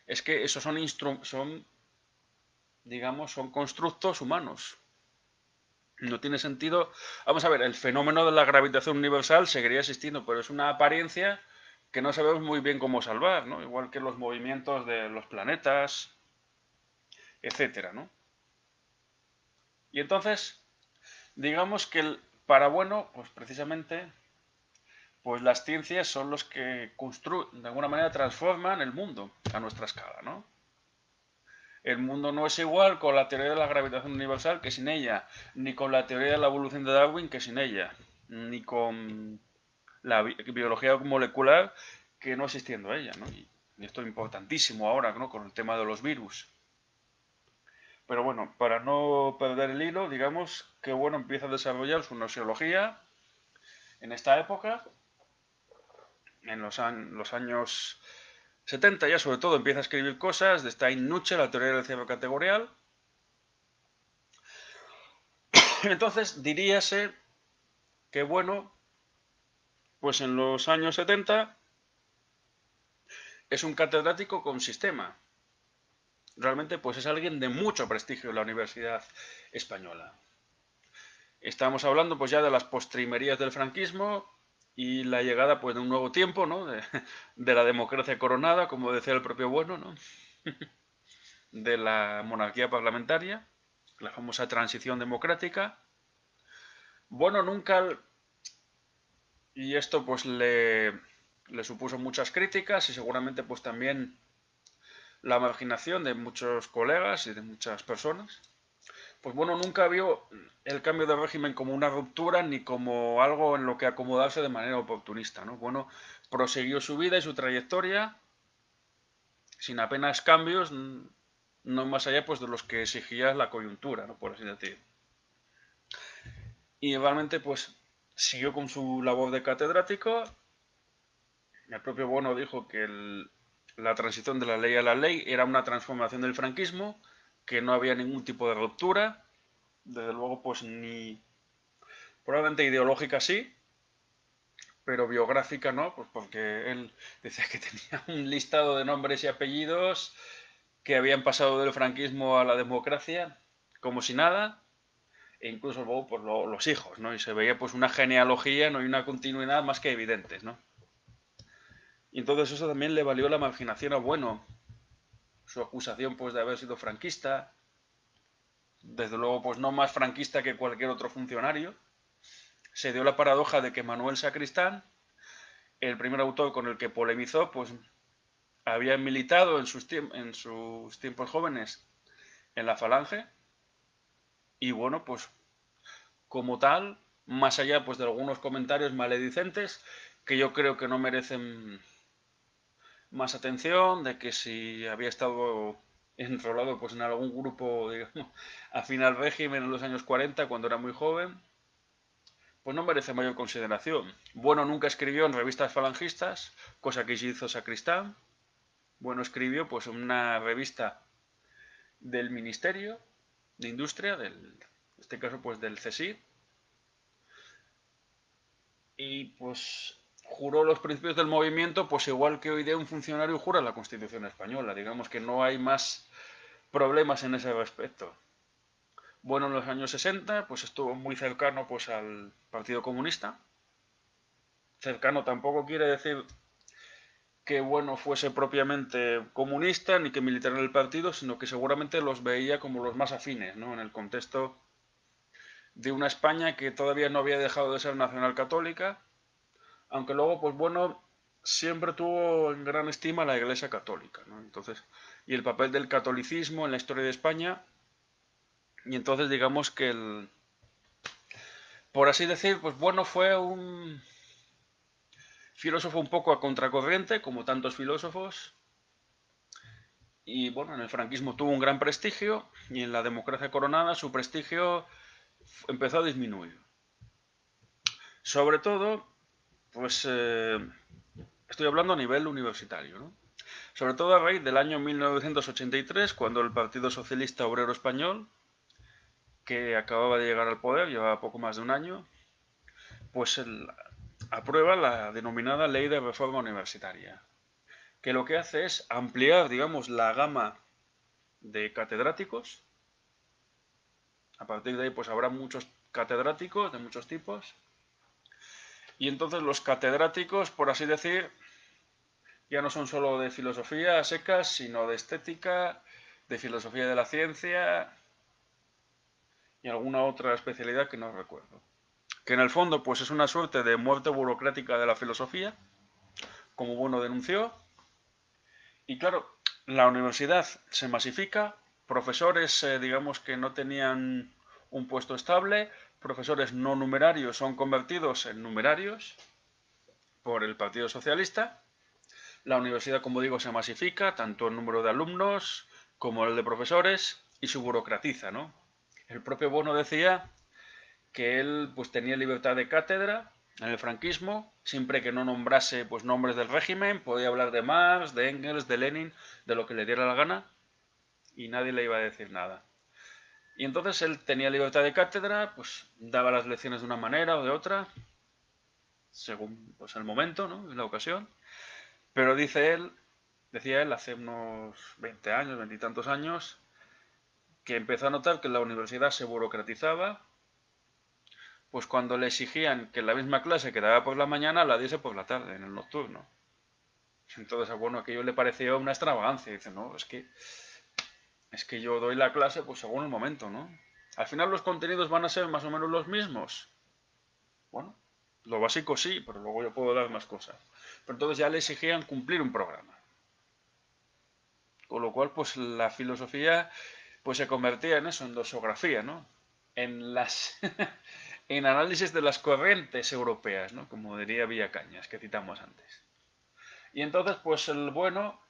es que esos son digamos, son constructos humanos. No tiene sentido. Vamos a ver, el fenómeno de la gravitación universal seguiría existiendo, pero es una apariencia que no sabemos muy bien cómo salvar, ¿no? Igual que los movimientos de los planetas, etcétera, ¿no? Y entonces, digamos que para bueno, pues precisamente, pues las ciencias son los que de alguna manera transforman el mundo a nuestra escala, ¿no? El mundo no es igual con la teoría de la gravitación universal que sin ella, ni con la teoría de la evolución de Darwin que sin ella, ni con la biología molecular que no existiendo ella, ¿no? Y esto es importantísimo ahora, ¿no? Con el tema de los virus. Pero bueno, para no perder el hilo, digamos que bueno, empieza a desarrollar su nociología en esta época, en los años 70 ya sobre todo empieza a escribir cosas de Stein-Nuche, la teoría del cierre categorial. Entonces diríase que bueno, pues en los años 70 es un catedrático con sistema. Realmente pues es alguien de mucho prestigio en la Universidad Española. Estamos hablando pues ya de las postrimerías del franquismo y la llegada pues de un nuevo tiempo, ¿no? De la democracia coronada, como decía el propio Bueno, ¿no? De la monarquía parlamentaria, la famosa transición democrática. Bueno, nunca, y esto pues le supuso muchas críticas y seguramente pues también la marginación de muchos colegas y de muchas personas. Pues bueno, nunca vio el cambio de régimen como una ruptura ni como algo en lo que acomodarse de manera oportunista, ¿no? Bueno, prosiguió su vida y su trayectoria sin apenas cambios, no más allá pues de los que exigía la coyuntura, ¿no? Por así decir. Y igualmente pues siguió con su labor de catedrático. El propio Bono dijo que la transición de la ley a la ley era una transformación del franquismo, que no había ningún tipo de ruptura, desde luego pues ni probablemente ideológica sí, pero biográfica no, pues porque él decía que tenía un listado de nombres y apellidos que habían pasado del franquismo a la democracia como si nada, e incluso luego pues los hijos, ¿no? Y se veía pues una genealogía, no, y una continuidad más que evidentes, ¿no? Y entonces eso también le valió la marginación a Bueno, su acusación pues de haber sido franquista, desde luego pues no más franquista que cualquier otro funcionario. Se dio la paradoja de que Manuel Sacristán, el primer autor con el que polemizó, pues había militado en sus tiempos jóvenes en la Falange, y bueno, pues como tal, más allá pues de algunos comentarios maledicentes que yo creo que no merecen más atención, de que si había estado enrolado pues en algún grupo, digamos, afín al régimen en los años 40 cuando era muy joven, pues no merece mayor consideración. Bueno, nunca escribió en revistas falangistas, cosa que sí hizo Sacristán. Bueno, escribió pues en una revista del Ministerio de Industria, en este caso pues del CSIC, y pues juró los principios del movimiento, pues igual que hoy día un funcionario jura la Constitución española. Digamos que no hay más problemas en ese respecto. Bueno, en los años 60, pues estuvo muy cercano pues al Partido Comunista. Cercano tampoco quiere decir que Bueno fuese propiamente comunista ni que militara en el partido, sino que seguramente los veía como los más afines, ¿no? En el contexto de una España que todavía no había dejado de ser nacional católica, aunque luego, pues Bueno, siempre tuvo en gran estima la Iglesia Católica, ¿no? Entonces, y el papel del catolicismo en la historia de España, y entonces digamos que por así decir, pues Bueno fue un filósofo un poco a contracorriente, como tantos filósofos, y bueno, en el franquismo tuvo un gran prestigio y en la democracia coronada su prestigio empezó a disminuir. Sobre todo, pues estoy hablando a nivel universitario, ¿no? Sobre todo a raíz del año 1983, cuando el Partido Socialista Obrero Español, que acababa de llegar al poder, llevaba poco más de un año, pues aprueba la denominada Ley de Reforma Universitaria, que lo que hace es ampliar, digamos, la gama de catedráticos. A partir de ahí, pues habrá muchos catedráticos de muchos tipos. Y entonces los catedráticos, por así decir, ya no son solo de filosofía a secas, sino de estética, de filosofía de la ciencia y alguna otra especialidad que no recuerdo. Que en el fondo, pues es una suerte de muerte burocrática de la filosofía, como Bueno denunció. Y claro, la universidad se masifica, profesores, digamos que no tenían un puesto estable, profesores no numerarios son convertidos en numerarios por el Partido Socialista. La universidad, como digo, se masifica, tanto el número de alumnos como el de profesores, y se burocratiza, ¿no? El propio Bono decía que él pues tenía libertad de cátedra en el franquismo, siempre que no nombrase pues nombres del régimen, podía hablar de Marx, de Engels, de Lenin, de lo que le diera la gana, y nadie le iba a decir nada. Y entonces él tenía libertad de cátedra, pues daba las lecciones de una manera o de otra, según pues el momento, ¿no? Y la ocasión. Pero decía él hace unos 20 años, 20 y tantos años, que empezó a notar que la universidad se burocratizaba, pues cuando le exigían que la misma clase que daba por la mañana la diese por la tarde, en el nocturno. Entonces, bueno, aquello le pareció una extravagancia. Dice, no, es que yo doy la clase pues según el momento, ¿no? Al final los contenidos van a ser más o menos los mismos. Bueno, lo básico sí, pero luego yo puedo dar más cosas. Pero entonces ya le exigían cumplir un programa. Con lo cual, pues la filosofía pues se convertía en eso, en dosografía, ¿no? En las en análisis de las corrientes europeas, ¿no? Como diría Villacañas, que citamos antes. Y entonces, pues el Bueno,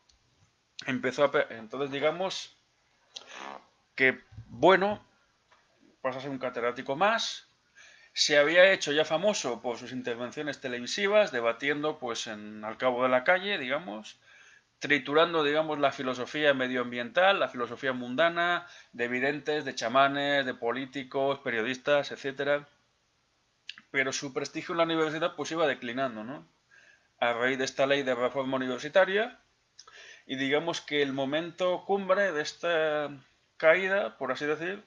entonces digamos que, bueno, pasa a ser un catedrático más. Se había hecho ya famoso por sus intervenciones televisivas, debatiendo pues al cabo de la calle, digamos, triturando, digamos, la filosofía medioambiental, la filosofía mundana, de videntes, de chamanes, de políticos, periodistas, etcétera. Pero su prestigio en la universidad pues iba declinando, ¿no? A raíz de esta ley de reforma universitaria, y digamos que el momento cumbre de esta caída, por así decir,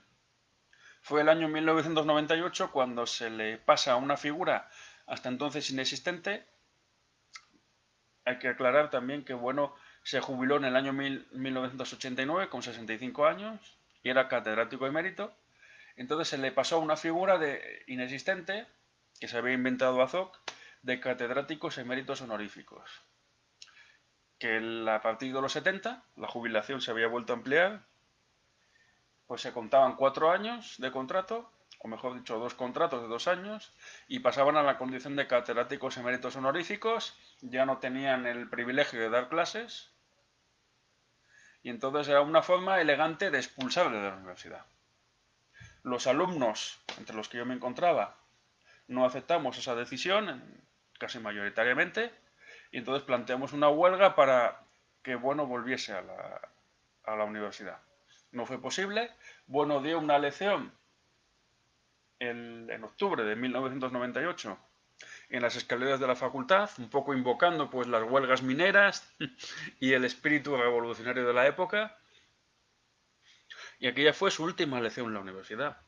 fue el año 1998 cuando se le pasa a una figura hasta entonces inexistente. Hay que aclarar también que, bueno, se jubiló en el año 1989 con 65 años y era catedrático emérito. Entonces se le pasó a una figura inexistente que se había inventado Azok de catedráticos eméritos honoríficos. Que a partir de los 70 la jubilación se había vuelto a ampliar, pues se contaban 4 años de contrato, o mejor dicho, 2 contratos de 2 años, y pasaban a la condición de catedráticos eméritos honoríficos, ya no tenían el privilegio de dar clases, y entonces era una forma elegante de expulsarle de la universidad. Los alumnos, entre los que yo me encontraba, no aceptamos esa decisión, casi mayoritariamente, y entonces planteamos una huelga para que Bueno volviese a la universidad. No fue posible. Bueno dio una lección en octubre de 1998 en las escaleras de la facultad, un poco invocando pues las huelgas mineras y el espíritu revolucionario de la época, y aquella fue su última lección en la universidad.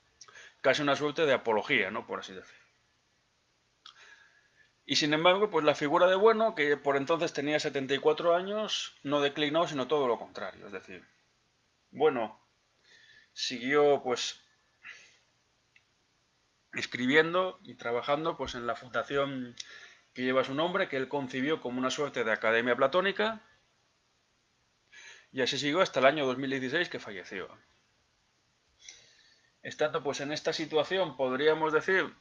Casi una suerte de apología, ¿no? Por así decir. Y sin embargo, pues la figura de Bueno, que por entonces tenía 74 años, no declinó, sino todo lo contrario. Es decir, Bueno siguió pues escribiendo y trabajando pues en la fundación que lleva su nombre, que él concibió como una suerte de academia platónica, y así siguió hasta el año 2016 que falleció. Estando pues en esta situación, podríamos decir,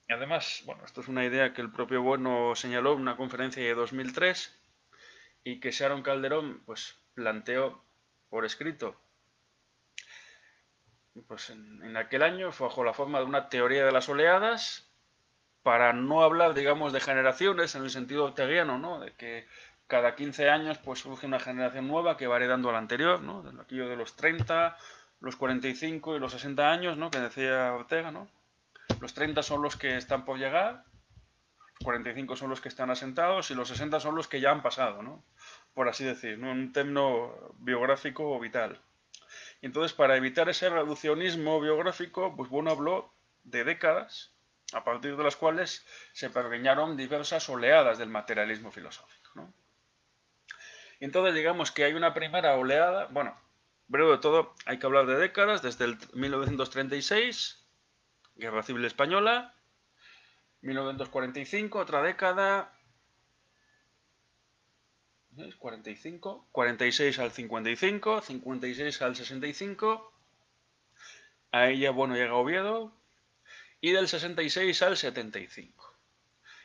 y además, bueno, esto es una idea que el propio Bueno señaló en una conferencia de 2003 y que Sharon Calderón pues planteó por escrito pues en aquel año, fue bajo la forma de una teoría de las oleadas, para no hablar, digamos, de generaciones en el sentido orteguiano, ¿no? De que cada 15 años pues surge una generación nueva que va heredando a la anterior, ¿no? De aquello de los 30, los 45 y los 60 años, ¿no? Que decía Ortega, ¿no? Los 30 son los que están por llegar, los 45 son los que están asentados y los 60 son los que ya han pasado, ¿no? Por así decir, ¿no? Un término biográfico o vital. Y entonces, para evitar ese reduccionismo biográfico, pues Bueno habló de décadas, a partir de las cuales se pergeñaron diversas oleadas del materialismo filosófico, ¿no? Y entonces digamos que hay una primera oleada, bueno, breve de todo, hay que hablar de décadas, desde el 1936, Guerra Civil Española, 1945, otra década, 45, 46 al 55, 56 al 65, a ella, bueno, llega Oviedo, y del 66 al 75.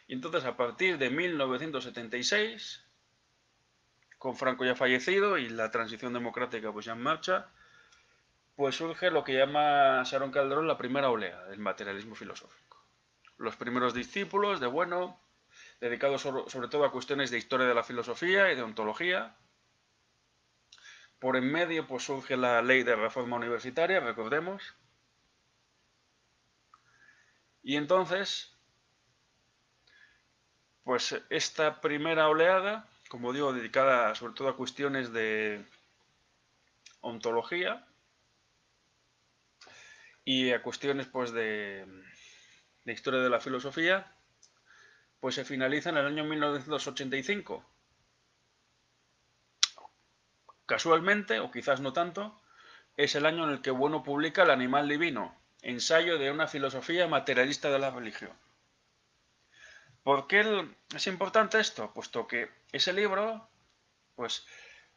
Y entonces, a partir de 1976, con Franco ya fallecido y la transición democrática pues ya en marcha, pues surge lo que llama Sharon Calderón la primera oleada del materialismo filosófico. Los primeros discípulos de Bueno, dedicados sobre todo a cuestiones de historia de la filosofía y de ontología. Por en medio pues surge la ley de reforma universitaria, recordemos. Y entonces, pues esta primera oleada, como digo, dedicada sobre todo a cuestiones de ontología y a cuestiones pues de historia de la filosofía, pues se finaliza en el año 1985. Casualmente, o quizás no tanto, es el año en el que Bueno publica El animal divino, ensayo de una filosofía materialista de la religión. ¿Por qué es importante esto? Puesto que ese libro pues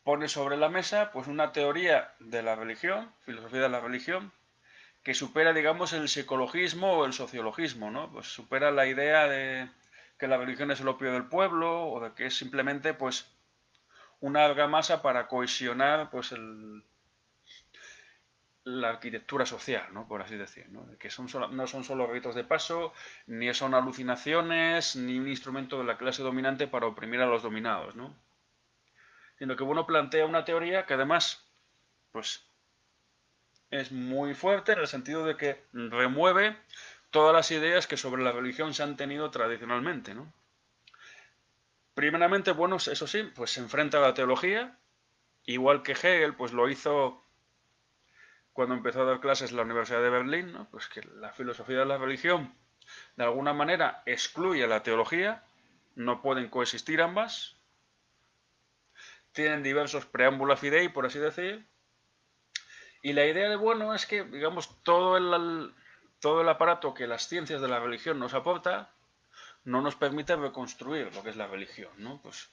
pone sobre la mesa pues una teoría de la religión, filosofía de la religión, que supera, digamos, el psicologismo o el sociologismo, ¿no? Pues supera la idea de que la religión es el opio del pueblo o de que es simplemente, pues, una argamasa para cohesionar pues la arquitectura social, ¿no? Por así decir, ¿no? Que no son solo ritos de paso, ni son alucinaciones, ni un instrumento de la clase dominante para oprimir a los dominados, ¿no? Sino que uno plantea una teoría que además, pues, es muy fuerte en el sentido de que remueve todas las ideas que sobre la religión se han tenido tradicionalmente, ¿no? Primeramente, bueno, eso sí, pues se enfrenta a la teología, igual que Hegel, pues lo hizo cuando empezó a dar clases en la Universidad de Berlín, ¿no? Pues que la filosofía de la religión de alguna manera excluye la teología, no pueden coexistir ambas, tienen diversos preámbulos fidei, por así decir, y la idea de bueno es que, digamos, todo el aparato que las ciencias de la religión nos aporta no nos permite reconstruir lo que es la religión, ¿no? Pues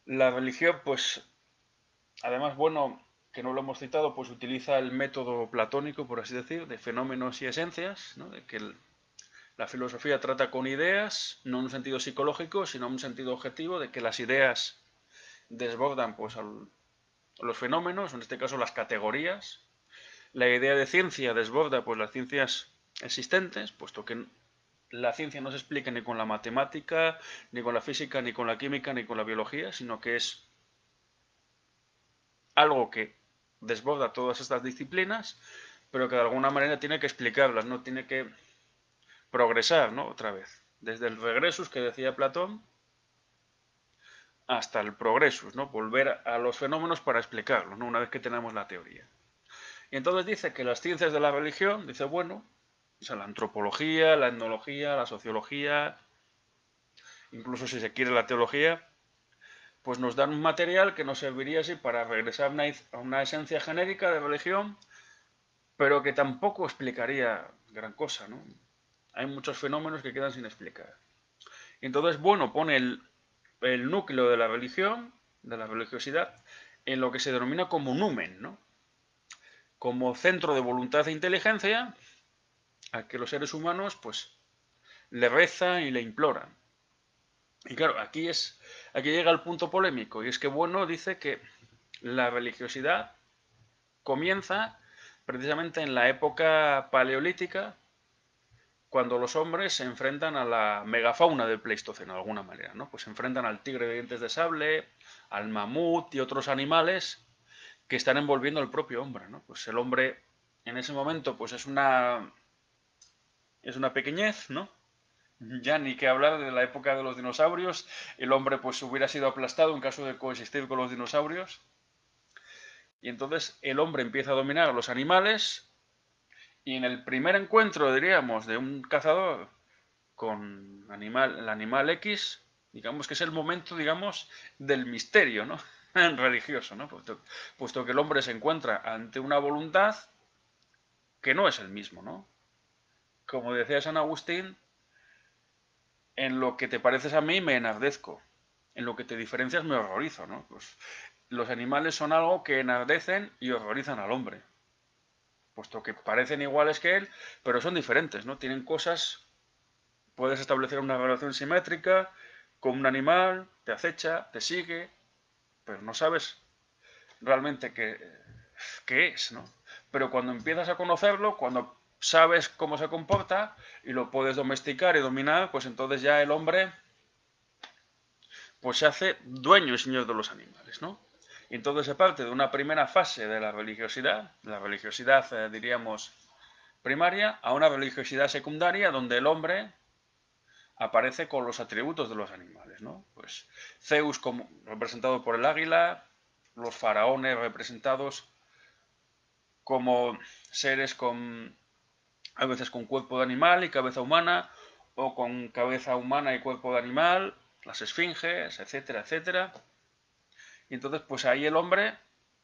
la religión, pues, además, bueno, que no lo hemos citado, pues utiliza el método platónico, por así decir, de fenómenos y esencias, ¿no? De que la filosofía trata con ideas, no en un sentido psicológico, sino en un sentido objetivo, de que las ideas desbordan pues los fenómenos, en este caso las categorías. La idea de ciencia desborda pues las ciencias existentes, puesto que la ciencia no se explica ni con la matemática, ni con la física, ni con la química, ni con la biología, sino que es algo que desborda todas estas disciplinas, pero que de alguna manera tiene que explicarlas, no tiene que progresar, ¿no? Otra vez. Desde el regresus que decía Platón hasta el progresus, ¿no? Volver a los fenómenos para explicarlos, ¿no? Una vez que tenemos la teoría. Y entonces dice que las ciencias de la religión, dice, bueno, o sea, la antropología, la etnología, la sociología, incluso si se quiere la teología, pues nos dan un material que nos serviría así para regresar a una esencia genérica de religión, pero que tampoco explicaría gran cosa, ¿no? Hay muchos fenómenos que quedan sin explicar. Y entonces, bueno, pone el núcleo de la religión, de la religiosidad, en lo que se denomina como numen, ¿no? Como centro de voluntad e inteligencia a que los seres humanos, pues, le rezan y le imploran. Y claro, aquí llega el punto polémico, y es que Bueno dice que la religiosidad comienza precisamente en la época paleolítica, cuando los hombres se enfrentan a la megafauna del Pleistoceno, de alguna manera, ¿no? Pues se enfrentan al tigre de dientes de sable, al mamut y otros animales que están envolviendo al propio hombre, ¿no? Pues el hombre en ese momento pues es una pequeñez, ¿no? Ya ni que hablar de la época de los dinosaurios, el hombre pues hubiera sido aplastado en caso de coexistir con los dinosaurios. Y entonces el hombre empieza a dominar a los animales y en el primer encuentro, diríamos, de un cazador con el animal X, digamos que es el momento, digamos, del misterio, ¿no? Religioso, ¿no? Puesto que el hombre se encuentra ante una voluntad que no es el mismo, ¿no? Como decía San Agustín, en lo que te pareces a mí me enardezco, en lo que te diferencias me horrorizo, ¿no? Pues los animales son algo que enardecen y horrorizan al hombre, puesto que parecen iguales que él, pero son diferentes, ¿no? Tienen cosas, puedes establecer una relación simétrica con un animal, te acecha, te sigue, pero no sabes realmente qué es, ¿no? Pero cuando empiezas a conocerlo, cuando sabes cómo se comporta y lo puedes domesticar y dominar, pues entonces ya el hombre pues se hace dueño y señor de los animales, ¿no? Y entonces se parte de una primera fase de la religiosidad diríamos primaria, a una religiosidad secundaria donde el hombre aparece con los atributos de los animales, ¿no? Pues Zeus como, representado por el águila, los faraones representados como seres con a veces con cuerpo de animal y cabeza humana, o con cabeza humana y cuerpo de animal, las esfinges, etcétera, etcétera. Y entonces, pues ahí el hombre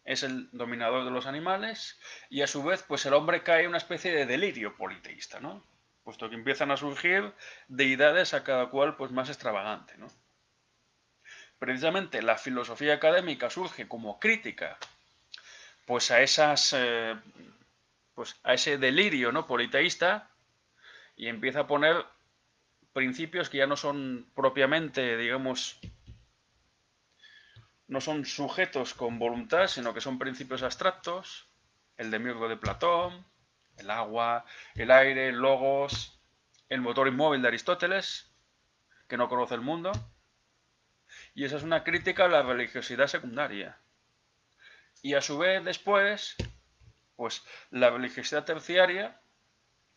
es el dominador de los animales y a su vez, pues el hombre cae en una especie de delirio politeísta, ¿no? Puesto que empiezan a surgir deidades a cada cual pues más extravagante, ¿no? Precisamente la filosofía académica surge como crítica pues a pues a ese delirio, ¿no? politeísta y empieza a poner principios que ya no son propiamente, digamos, no son sujetos con voluntad, sino que son principios abstractos, el demiurgo de Platón, el agua, el aire, el logos, el motor inmóvil de Aristóteles, que no conoce el mundo, y esa es una crítica a la religiosidad secundaria. Y a su vez después, pues la religiosidad terciaria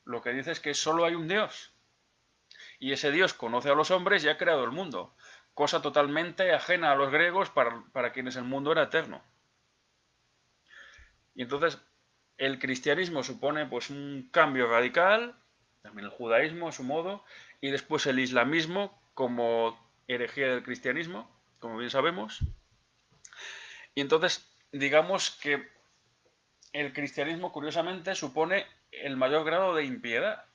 lo que dice es que solo hay un Dios, y ese Dios conoce a los hombres y ha creado el mundo, cosa totalmente ajena a los griegos para quienes el mundo era eterno. Y entonces el cristianismo supone pues un cambio radical, también el judaísmo a su modo, y después el islamismo como herejía del cristianismo, como bien sabemos. Y entonces digamos que el cristianismo curiosamente supone el mayor grado de impiedad,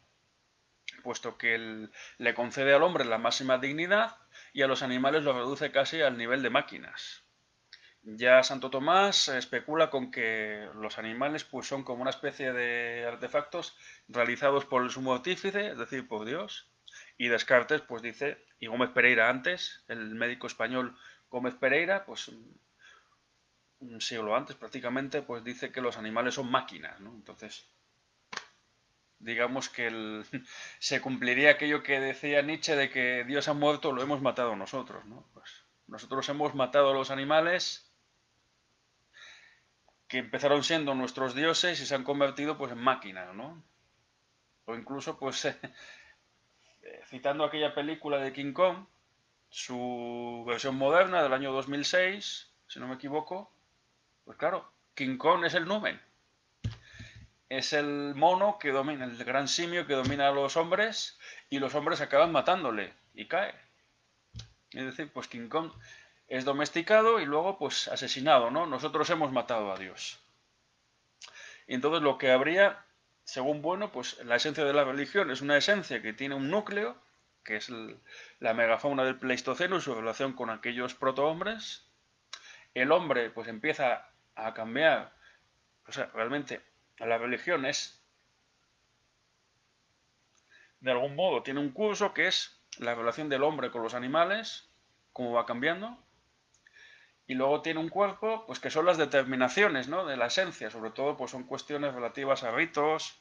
puesto que le concede al hombre la máxima dignidad y a los animales lo reduce casi al nivel de máquinas. Ya Santo Tomás especula con que los animales pues son como una especie de artefactos realizados por el sumo artífice, es decir, por Dios. Y Descartes pues dice, y Gómez Pereira antes, el médico español Gómez Pereira, pues un siglo antes prácticamente, pues dice que los animales son máquinas, ¿no? Entonces, digamos que se cumpliría aquello que decía Nietzsche de que Dios ha muerto, lo hemos matado nosotros, ¿no? Pues nosotros hemos matado a los animales que empezaron siendo nuestros dioses y se han convertido pues en máquinas, ¿no? O incluso pues citando aquella película de King Kong, su versión moderna del año 2006, si no me equivoco, pues claro, King Kong es el numen. Es el mono que domina, el gran simio que domina a los hombres y los hombres acaban matándole y cae. Es decir, pues King Kong es domesticado y luego pues asesinado, ¿no? Nosotros hemos matado a Dios. Y entonces lo que habría, según bueno, pues la esencia de la religión es una esencia que tiene un núcleo, que es la megafauna del Pleistoceno y su relación con aquellos protohombres. El hombre pues empieza a cambiar, o sea, realmente la religión es, de algún modo, tiene un curso que es la relación del hombre con los animales, cómo va cambiando, y luego tiene un cuerpo, pues que son las determinaciones, ¿no? De la esencia, sobre todo, pues son cuestiones relativas a ritos,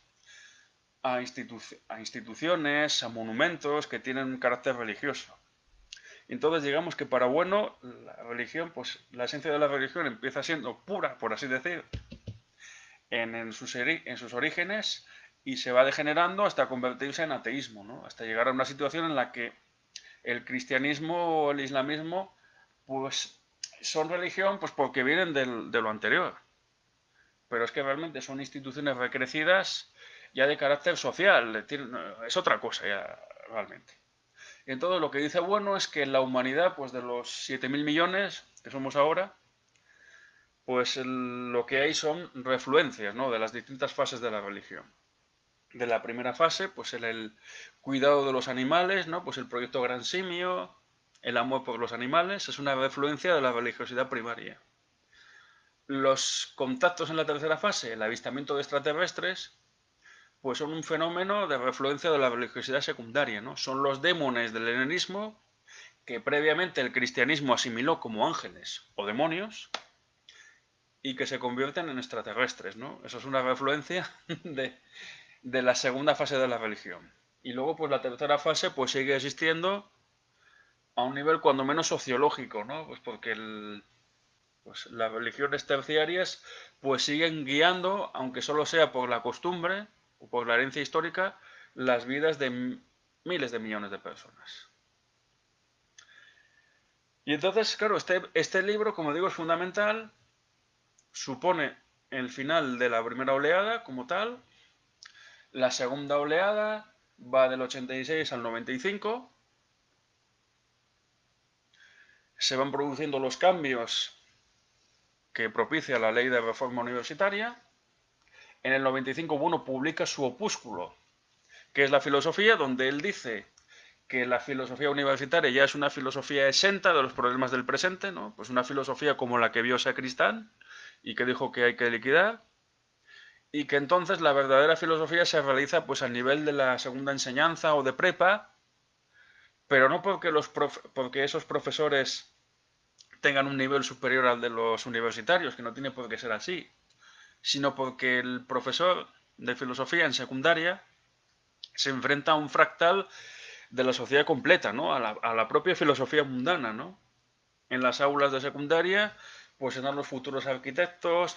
a instituciones, a monumentos que tienen un carácter religioso. Entonces, digamos que para bueno, la religión, pues la esencia de la religión empieza siendo pura, por así decir, en sus orígenes y se va degenerando hasta convertirse en ateísmo, ¿no? Hasta llegar a una situación en la que el cristianismo o el islamismo, pues son religión pues porque vienen de lo anterior. Pero es que realmente son instituciones recrecidas ya de carácter social, es otra cosa ya realmente. Y entonces lo que dice bueno es que en la humanidad, pues de los 7.000 millones que somos ahora, pues lo que hay son refluencias, ¿no? De las distintas fases de la religión. De la primera fase, pues el cuidado de los animales, ¿no? Pues el proyecto Gran Simio, el amor por los animales, es una refluencia de la religiosidad primaria. Los contactos en la tercera fase, el avistamiento de extraterrestres, pues son un fenómeno de refluencia de la religiosidad secundaria, ¿no? Son los démones del helenismo que previamente el cristianismo asimiló como ángeles o demonios y que se convierten en extraterrestres, ¿no? Eso es una refluencia de la segunda fase de la religión. Y luego, pues la tercera fase, pues sigue existiendo a un nivel cuando menos sociológico, ¿no? Pues porque pues las religiones terciarias pues siguen guiando, aunque solo sea por la costumbre o por la herencia histórica, las vidas de miles de millones de personas. Y entonces, claro, este libro, como digo, es fundamental, supone el final de la primera oleada como tal. La segunda oleada va del 86 al 95. Se van produciendo los cambios que propicia la ley de reforma universitaria. En el 95 Bono publica su opúsculo, que es la filosofía, donde él dice que la filosofía universitaria ya es una filosofía exenta de los problemas del presente, ¿no? Pues una filosofía como la que vio Sacristán y que dijo que hay que liquidar, y que entonces la verdadera filosofía se realiza pues al nivel de la segunda enseñanza o de prepa, pero no porque, porque esos profesores tengan un nivel superior al de los universitarios, que no tiene por qué ser así, sino porque el profesor de filosofía en secundaria se enfrenta a un fractal de la sociedad completa, ¿no? A la propia filosofía mundana, ¿no? En las aulas de secundaria, pues están los futuros arquitectos,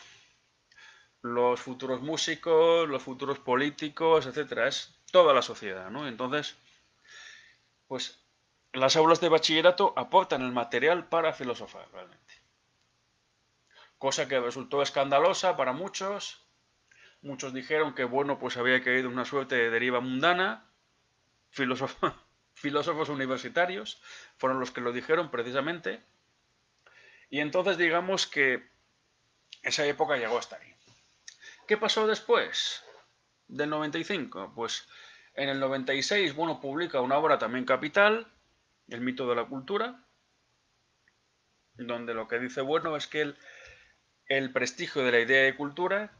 los futuros músicos, los futuros políticos, etcétera. Es toda la sociedad, ¿no? Entonces, pues las aulas de bachillerato aportan el material para filosofar, realmente. Cosa que resultó escandalosa para muchos. Muchos dijeron que, bueno, pues había caído una suerte de deriva mundana. Filósofos, filósofos universitarios fueron los que lo dijeron precisamente. Y entonces digamos que esa época llegó hasta ahí. ¿Qué pasó después del 95? Pues en el 96, bueno, publica una obra también capital, El mito de la cultura, donde lo que dice, bueno, es que el prestigio de la idea de cultura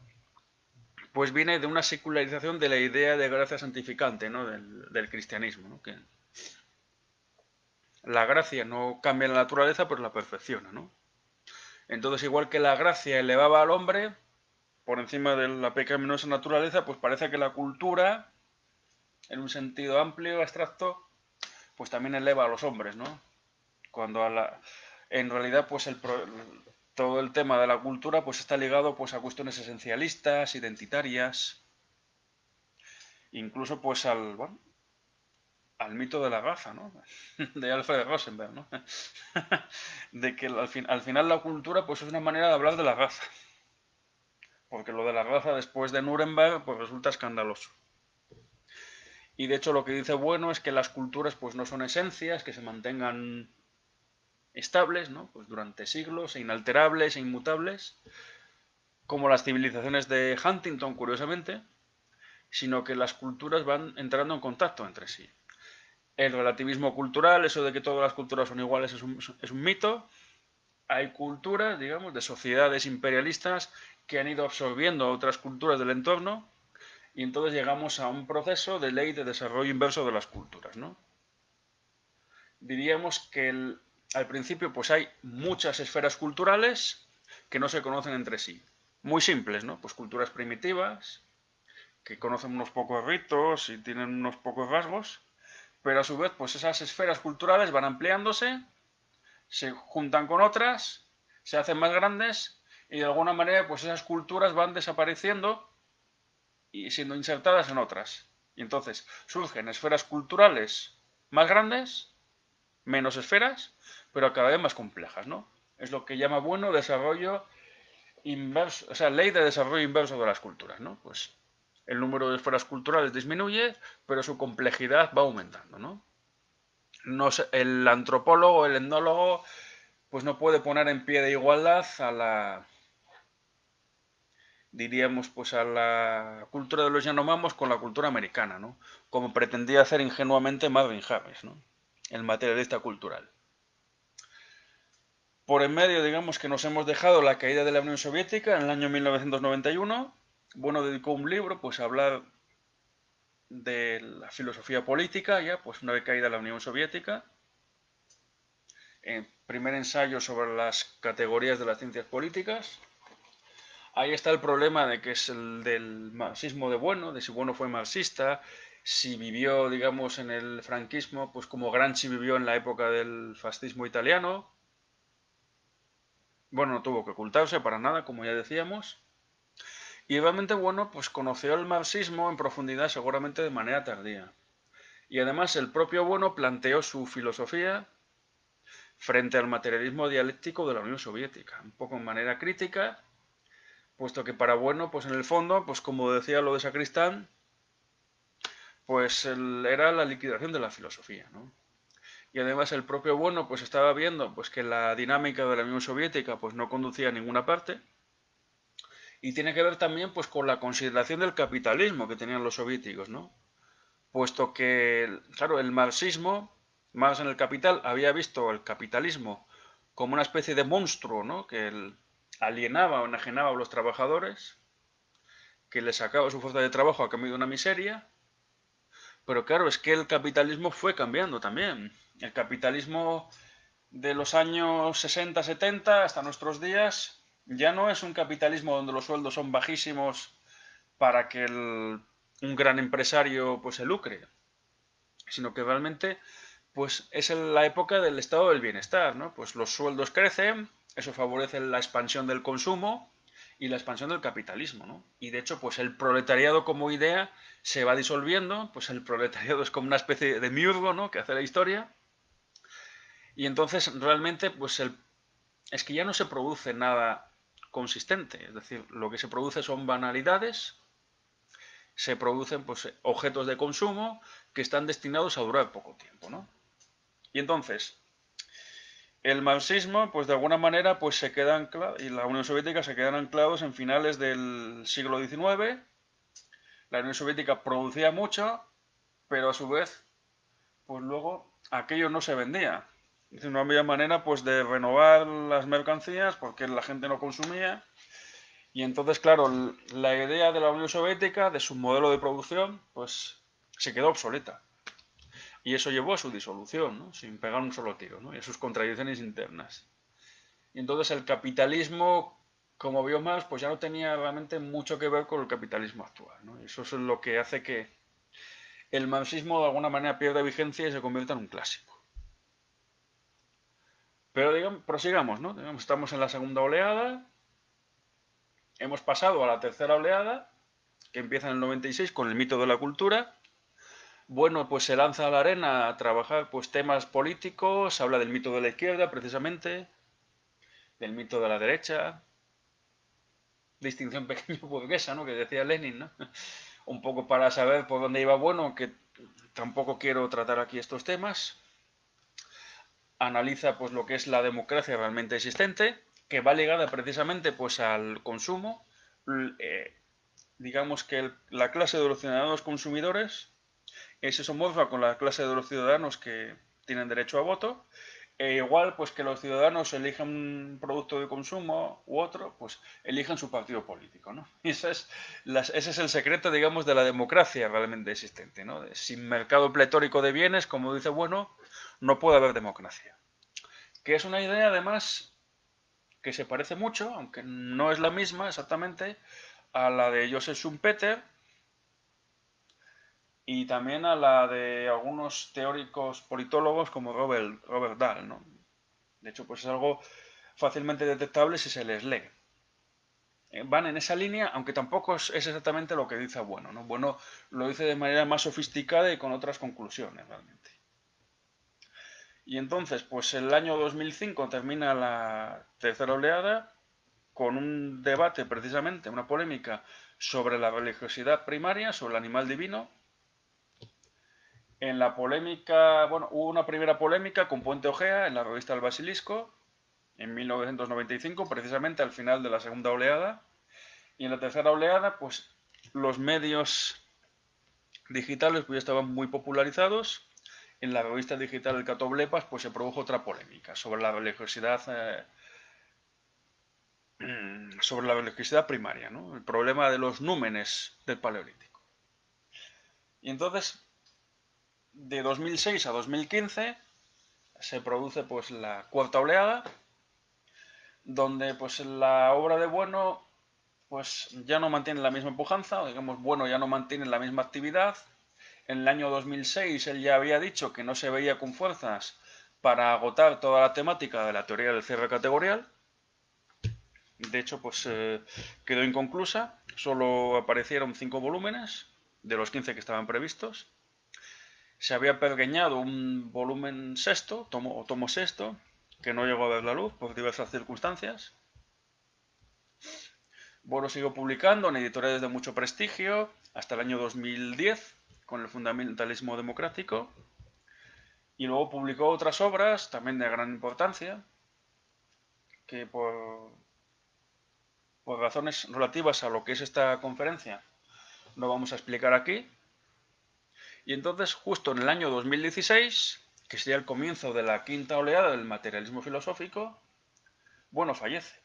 pues viene de una secularización de la idea de gracia santificante, ¿no? Del cristianismo, ¿no? Que la gracia no cambia la naturaleza, pero la perfecciona, ¿no? Entonces, igual que la gracia elevaba al hombre por encima de la pecaminosa naturaleza, pues parece que la cultura, en un sentido amplio, abstracto, pues también eleva a los hombres, ¿no? Cuando en realidad, pues todo el tema de la cultura, pues está ligado, pues a cuestiones esencialistas, identitarias, incluso, pues al mito de la gafa, ¿no? De Alfred Rosenberg, ¿no? De que al final la cultura, pues es una manera de hablar de la gafa. Porque lo de la raza después de Nuremberg pues resulta escandaloso. Y de hecho lo que dice bueno es que las culturas pues no son esencias, que se mantengan estables, ¿no? Pues durante siglos, e inalterables e inmutables, como las civilizaciones de Huntington, curiosamente, sino que las culturas van entrando en contacto entre sí. El relativismo cultural, eso de que todas las culturas son iguales, es un mito. Hay culturas, digamos, de sociedades imperialistas que han ido absorbiendo a otras culturas del entorno y entonces llegamos a un proceso de ley de desarrollo inverso de las culturas, ¿no? Diríamos que al principio pues hay muchas esferas culturales que no se conocen entre sí. Muy simples, ¿no? Pues culturas primitivas, que conocen unos pocos ritos y tienen unos pocos rasgos, pero a su vez pues esas esferas culturales van ampliándose, se juntan con otras, se hacen más grandes y de alguna manera pues esas culturas van desapareciendo y siendo insertadas en otras. Y entonces surgen esferas culturales más grandes, menos esferas, pero cada vez más complejas, ¿no? Es lo que llama bueno desarrollo inverso, o sea, ley de desarrollo inverso de las culturas, ¿no? Pues el número de esferas culturales disminuye, pero su complejidad va aumentando, ¿no? No sé, el antropólogo, el etnólogo, pues no puede poner en pie de igualdad a la, diríamos, pues a la cultura de los Yanomamos con la cultura americana, ¿no? Como pretendía hacer ingenuamente Marvin Harris, ¿no? El materialista cultural. Por en medio, digamos que nos hemos dejado la caída de la Unión Soviética en el año 1991. Bueno, dedicó un libro, pues a hablar de la filosofía política, ya, pues una vez caída la Unión Soviética. Primer ensayo sobre las categorías de las ciencias políticas. Ahí está el problema de que es el del marxismo de Bueno, de si Bueno fue marxista, si vivió, digamos, en el franquismo, pues como Gramsci vivió en la época del fascismo italiano. Bueno, no tuvo que ocultarse para nada, como ya decíamos. Y realmente Bueno, pues conoció el marxismo en profundidad, seguramente de manera tardía. Y además el propio Bueno planteó su filosofía frente al materialismo dialéctico de la Unión Soviética, un poco en manera crítica, puesto que para Bueno, pues en el fondo, pues como decía lo de Sacristán, pues era la liquidación de la filosofía, ¿no? Y además el propio Bueno pues estaba viendo pues que la dinámica de la Unión Soviética pues no conducía a ninguna parte y tiene que ver también pues con la consideración del capitalismo que tenían los soviéticos, ¿no? Puesto que, claro, el marxismo, Marx en el Capital, había visto el capitalismo como una especie de monstruo, ¿no? Que alienaba o enajenaba a los trabajadores, que les sacaba su fuerza de trabajo a cambio de una miseria. Pero claro, es que el capitalismo fue cambiando también. El capitalismo de los años 60-70 hasta nuestros días, ya no es un capitalismo donde los sueldos son bajísimos para que un gran empresario pues se lucre, sino que realmente pues es la época del estado del bienestar, ¿no? Pues los sueldos crecen, eso favorece la expansión del consumo y la expansión del capitalismo, ¿no? Y de hecho, pues el proletariado como idea se va disolviendo, pues el proletariado es como una especie de miurgo, ¿no? Que hace la historia. Y entonces realmente, pues es que ya no se produce nada consistente, es decir, lo que se produce son banalidades, se producen pues objetos de consumo que están destinados a durar poco tiempo, ¿no? Y entonces, el marxismo, pues de alguna manera, pues se queda anclado, y la Unión Soviética se quedan anclados en finales del siglo XIX. La Unión Soviética producía mucho, pero a su vez, pues luego aquello no se vendía. Es decir, no había manera pues de renovar las mercancías porque la gente no consumía. Y entonces, claro, la idea de la Unión Soviética, de su modelo de producción, pues se quedó obsoleta. Y eso llevó a su disolución, ¿no? Sin pegar un solo tiro, ¿no? Y a sus contradicciones internas. Y entonces el capitalismo, como vio más, pues ya no tenía realmente mucho que ver con el capitalismo actual, ¿no? Y eso es lo que hace que el marxismo de alguna manera pierda vigencia y se convierta en un clásico. Pero digamos, prosigamos, ¿no? Digamos, estamos en la segunda oleada, hemos pasado a la tercera oleada, que empieza en el 96 con el mito de la cultura. Bueno, pues se lanza a la arena a trabajar pues temas políticos, se habla del mito de la izquierda precisamente, del mito de la derecha, distinción pequeño burguesa, ¿no? Que decía Lenin, ¿no? Un poco para saber por dónde iba bueno, que tampoco quiero tratar aquí estos temas. Analiza pues lo que es la democracia realmente existente, que va ligada precisamente pues al consumo. Digamos que la clase de los ciudadanos consumidores se somorfa con la clase de los ciudadanos que tienen derecho a voto. E igual, pues que los ciudadanos elijan un producto de consumo u otro, pues elijan su partido político, ¿no? Y ese es el secreto, digamos, de la democracia realmente existente, ¿no? Sin mercado pletórico de bienes, como dice Bueno, no puede haber democracia. Que es una idea, además, que se parece mucho, aunque no es la misma exactamente, a la de Joseph Schumpeter y también a la de algunos teóricos politólogos como Robert Dahl, ¿no? De hecho, pues es algo fácilmente detectable si se les lee. Van en esa línea, aunque tampoco es exactamente lo que dice Bueno, ¿no? Bueno lo dice de manera más sofisticada y con otras conclusiones realmente. Y entonces, pues el año 2005 termina la tercera oleada con un debate precisamente, una polémica sobre la religiosidad primaria, sobre el animal divino. En la polémica, bueno, hubo una primera polémica con Puente Ojea en la revista El Basilisco, en 1995, precisamente al final de la segunda oleada. Y en la tercera oleada, pues los medios digitales pues, ya estaban muy popularizados. En la revista digital El Catoblepas pues se produjo otra polémica sobre la religiosidad primaria, ¿no? El problema de los númenes del Paleolítico. Y entonces, de 2006 a 2015 se produce pues la cuarta oleada, donde pues la obra de Bueno pues ya no mantiene la misma pujanza, o digamos Bueno ya no mantiene la misma actividad. En el año 2006 él ya había dicho que no se veía con fuerzas para agotar toda la temática de la teoría del cierre categorial. De hecho, pues quedó inconclusa. Solo aparecieron 5 volúmenes de los 15 que estaban previstos. Se había pergeñado un volumen sexto, tomo sexto, que no llegó a ver la luz por diversas circunstancias. Bueno siguió publicando en editoriales de mucho prestigio hasta el año 2010 con el fundamentalismo democrático y luego publicó otras obras también de gran importancia que por razones relativas a lo que es esta conferencia no vamos a explicar aquí. Y entonces justo en el año 2016, que sería el comienzo de la quinta oleada del materialismo filosófico, Bueno fallece.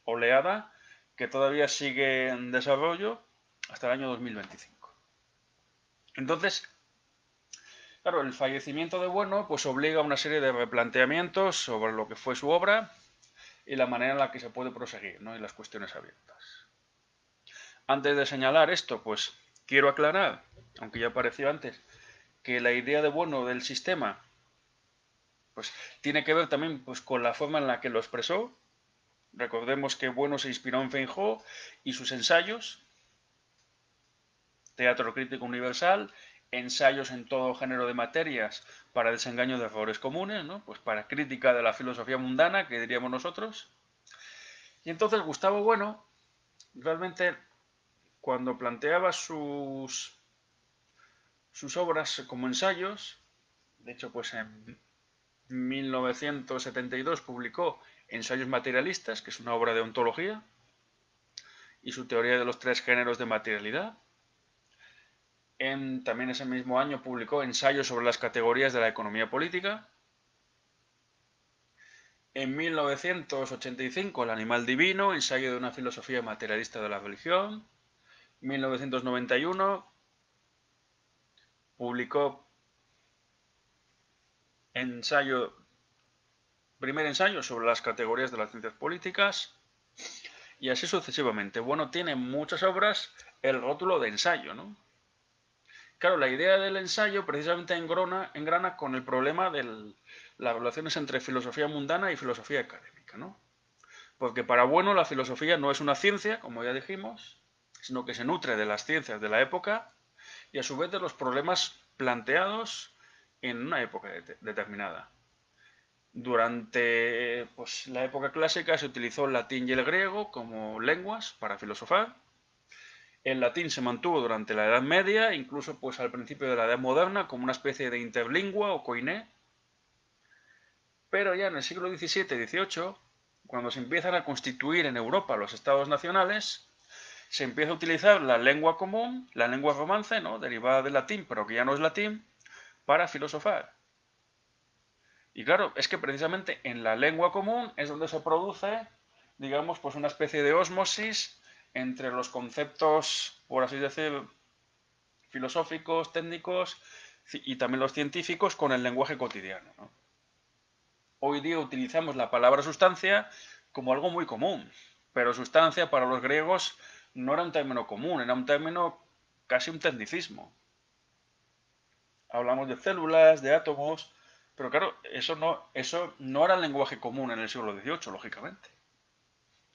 Oleada que todavía sigue en desarrollo hasta el año 2025. Entonces, Claro, el fallecimiento de Bueno pues obliga a una serie de replanteamientos sobre lo que fue su obra y la manera en la que se puede proseguir, ¿no? Y las cuestiones abiertas. Antes de señalar esto, pues quiero aclarar, aunque ya apareció antes, que la idea de Bueno del sistema pues tiene que ver también pues, con la forma en la que lo expresó. Recordemos que Bueno se inspiró en Feijóo y sus ensayos, Teatro Crítico Universal, ensayos en todo género de materias para desengaño de errores comunes, ¿no? Pues para crítica de la filosofía mundana, que diríamos nosotros. Y entonces Gustavo Bueno, realmente, cuando planteaba sus obras como ensayos, de hecho, pues en 1972 publicó Ensayos materialistas, que es una obra de ontología, y su teoría de los tres géneros de materialidad. También ese mismo año publicó Ensayos sobre las categorías de la economía política. En 1985, El animal divino, ensayo de una filosofía materialista de la religión. 1991, publicó primer ensayo sobre las categorías de las ciencias políticas. Y así sucesivamente. Bueno, tiene muchas obras el rótulo de ensayo, ¿no? Claro, la idea del ensayo precisamente engrana con el problema de las relaciones entre filosofía mundana y filosofía académica, ¿no? Porque para Bueno la filosofía no es una ciencia, como ya dijimos, sino que se nutre de las ciencias de la época y a su vez de los problemas planteados en una época determinada. Durante pues, la época clásica se utilizó el latín y el griego como lenguas para filosofar. El latín se mantuvo durante la Edad Media, incluso pues al principio de la Edad Moderna, como una especie de interlingua o koiné. Pero ya en el siglo XVII y XVIII, cuando se empiezan a constituir en Europa los estados nacionales, se empieza a utilizar la lengua común, la lengua romance, ¿no? Derivada del latín, pero que ya no es latín, para filosofar. Y claro, es que precisamente en la lengua común es donde se produce, digamos, pues una especie de ósmosis entre los conceptos, por así decir, filosóficos, técnicos y también los científicos con el lenguaje cotidiano, ¿no? Hoy día utilizamos la palabra sustancia como algo muy común, pero sustancia para los griegos no era un término común, era un término casi un tecnicismo. Hablamos de células, de átomos, pero claro, eso no era el lenguaje común en el siglo XVIII, lógicamente.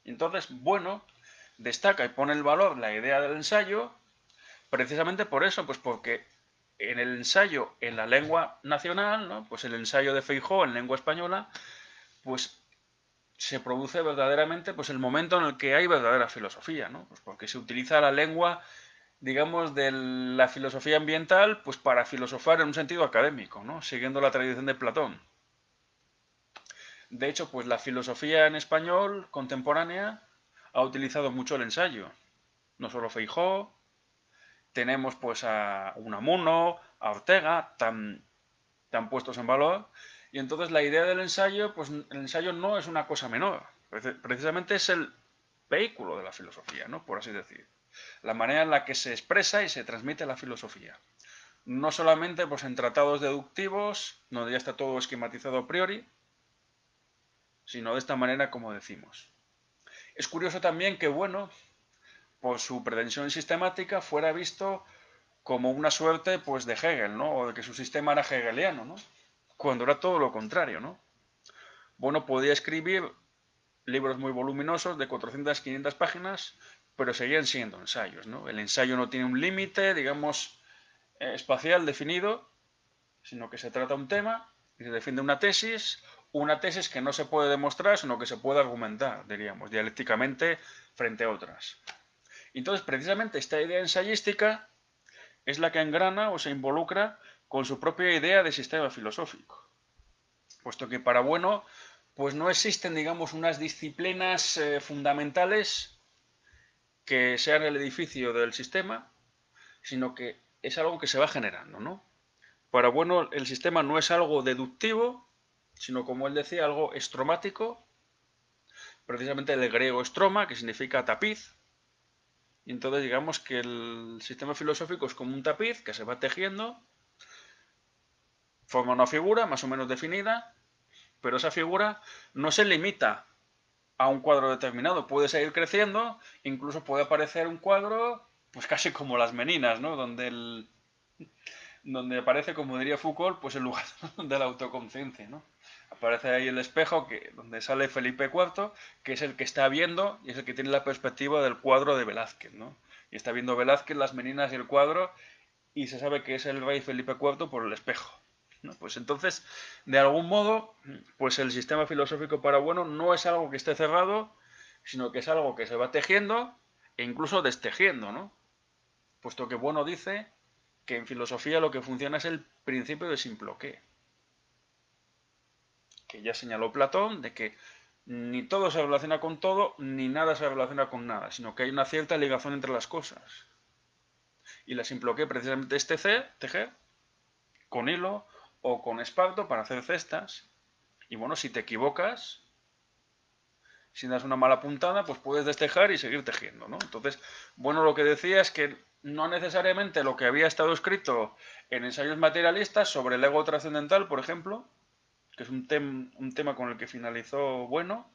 Entonces, Bueno destaca y pone el valor la idea del ensayo precisamente por eso, pues porque en el ensayo en la lengua nacional, ¿no? Pues el ensayo de Feijóo en lengua española, pues se produce verdaderamente pues el momento en el que hay verdadera filosofía, ¿no? Pues porque se utiliza la lengua, digamos, de la filosofía ambiental, pues para filosofar en un sentido académico, ¿no? Siguiendo la tradición de Platón. De hecho, pues la filosofía en español contemporánea ha utilizado mucho el ensayo. No solo Feijóo, tenemos pues a Unamuno, a Ortega, tan puestos en valor. Y entonces la idea del ensayo, pues el ensayo no es una cosa menor. Precisamente es el vehículo de la filosofía, ¿no? Por así decir. La manera en la que se expresa y se transmite la filosofía. No solamente pues, en tratados deductivos, donde ya está todo esquematizado a priori, sino de esta manera como decimos. Es curioso también que, bueno, por su pretensión sistemática, fuera visto como una suerte pues de Hegel, ¿no? O de que su sistema era hegeliano, ¿no? Cuando era todo lo contrario, ¿no? Bueno, podía escribir libros muy voluminosos de 400, 500 páginas, pero seguían siendo ensayos, ¿no? El ensayo no tiene un límite, digamos, espacial definido, sino que se trata un tema y se defiende una tesis que no se puede demostrar, sino que se puede argumentar, diríamos, dialécticamente frente a otras. Entonces, precisamente esta idea ensayística es la que engrana o se involucra con su propia idea de sistema filosófico. Puesto que para Bueno, pues no existen, digamos, unas disciplinas fundamentales que sean el edificio del sistema, sino que es algo que se va generando, ¿no? Para Bueno, el sistema no es algo deductivo, sino, como él decía, algo estromático, precisamente del griego estroma, que significa tapiz. Y entonces digamos que el sistema filosófico es como un tapiz que se va tejiendo Forma una figura más o menos definida, pero esa figura no se limita a un cuadro determinado, puede seguir creciendo, incluso puede aparecer un cuadro, pues casi como las Meninas, ¿no? Donde aparece, como diría Foucault, pues el lugar de la autoconciencia, ¿no? Aparece ahí el espejo donde sale Felipe IV, que es el que está viendo y es el que tiene la perspectiva del cuadro de Velázquez, ¿no? Y está viendo Velázquez, las Meninas y el cuadro, y se sabe que es el rey Felipe IV por el espejo, ¿no? Pues entonces, de algún modo, pues el sistema filosófico para Bueno no es algo que esté cerrado, sino que es algo que se va tejiendo e incluso destejiendo, ¿no? Puesto que Bueno dice que en filosofía lo que funciona es el principio de Simploqué, que ya señaló Platón, de que ni todo se relaciona con todo, ni nada se relaciona con nada, sino que hay una cierta ligación entre las cosas. Y la Simploqué precisamente es tejer con hilo o con esparto para hacer cestas. Y bueno, si te equivocas, si das una mala puntada, pues puedes destejar y seguir tejiendo, ¿no? Entonces, bueno, lo que decía es que no necesariamente lo que había estado escrito en ensayos materialistas sobre el ego trascendental, por ejemplo, que es un tema con el que finalizó Bueno,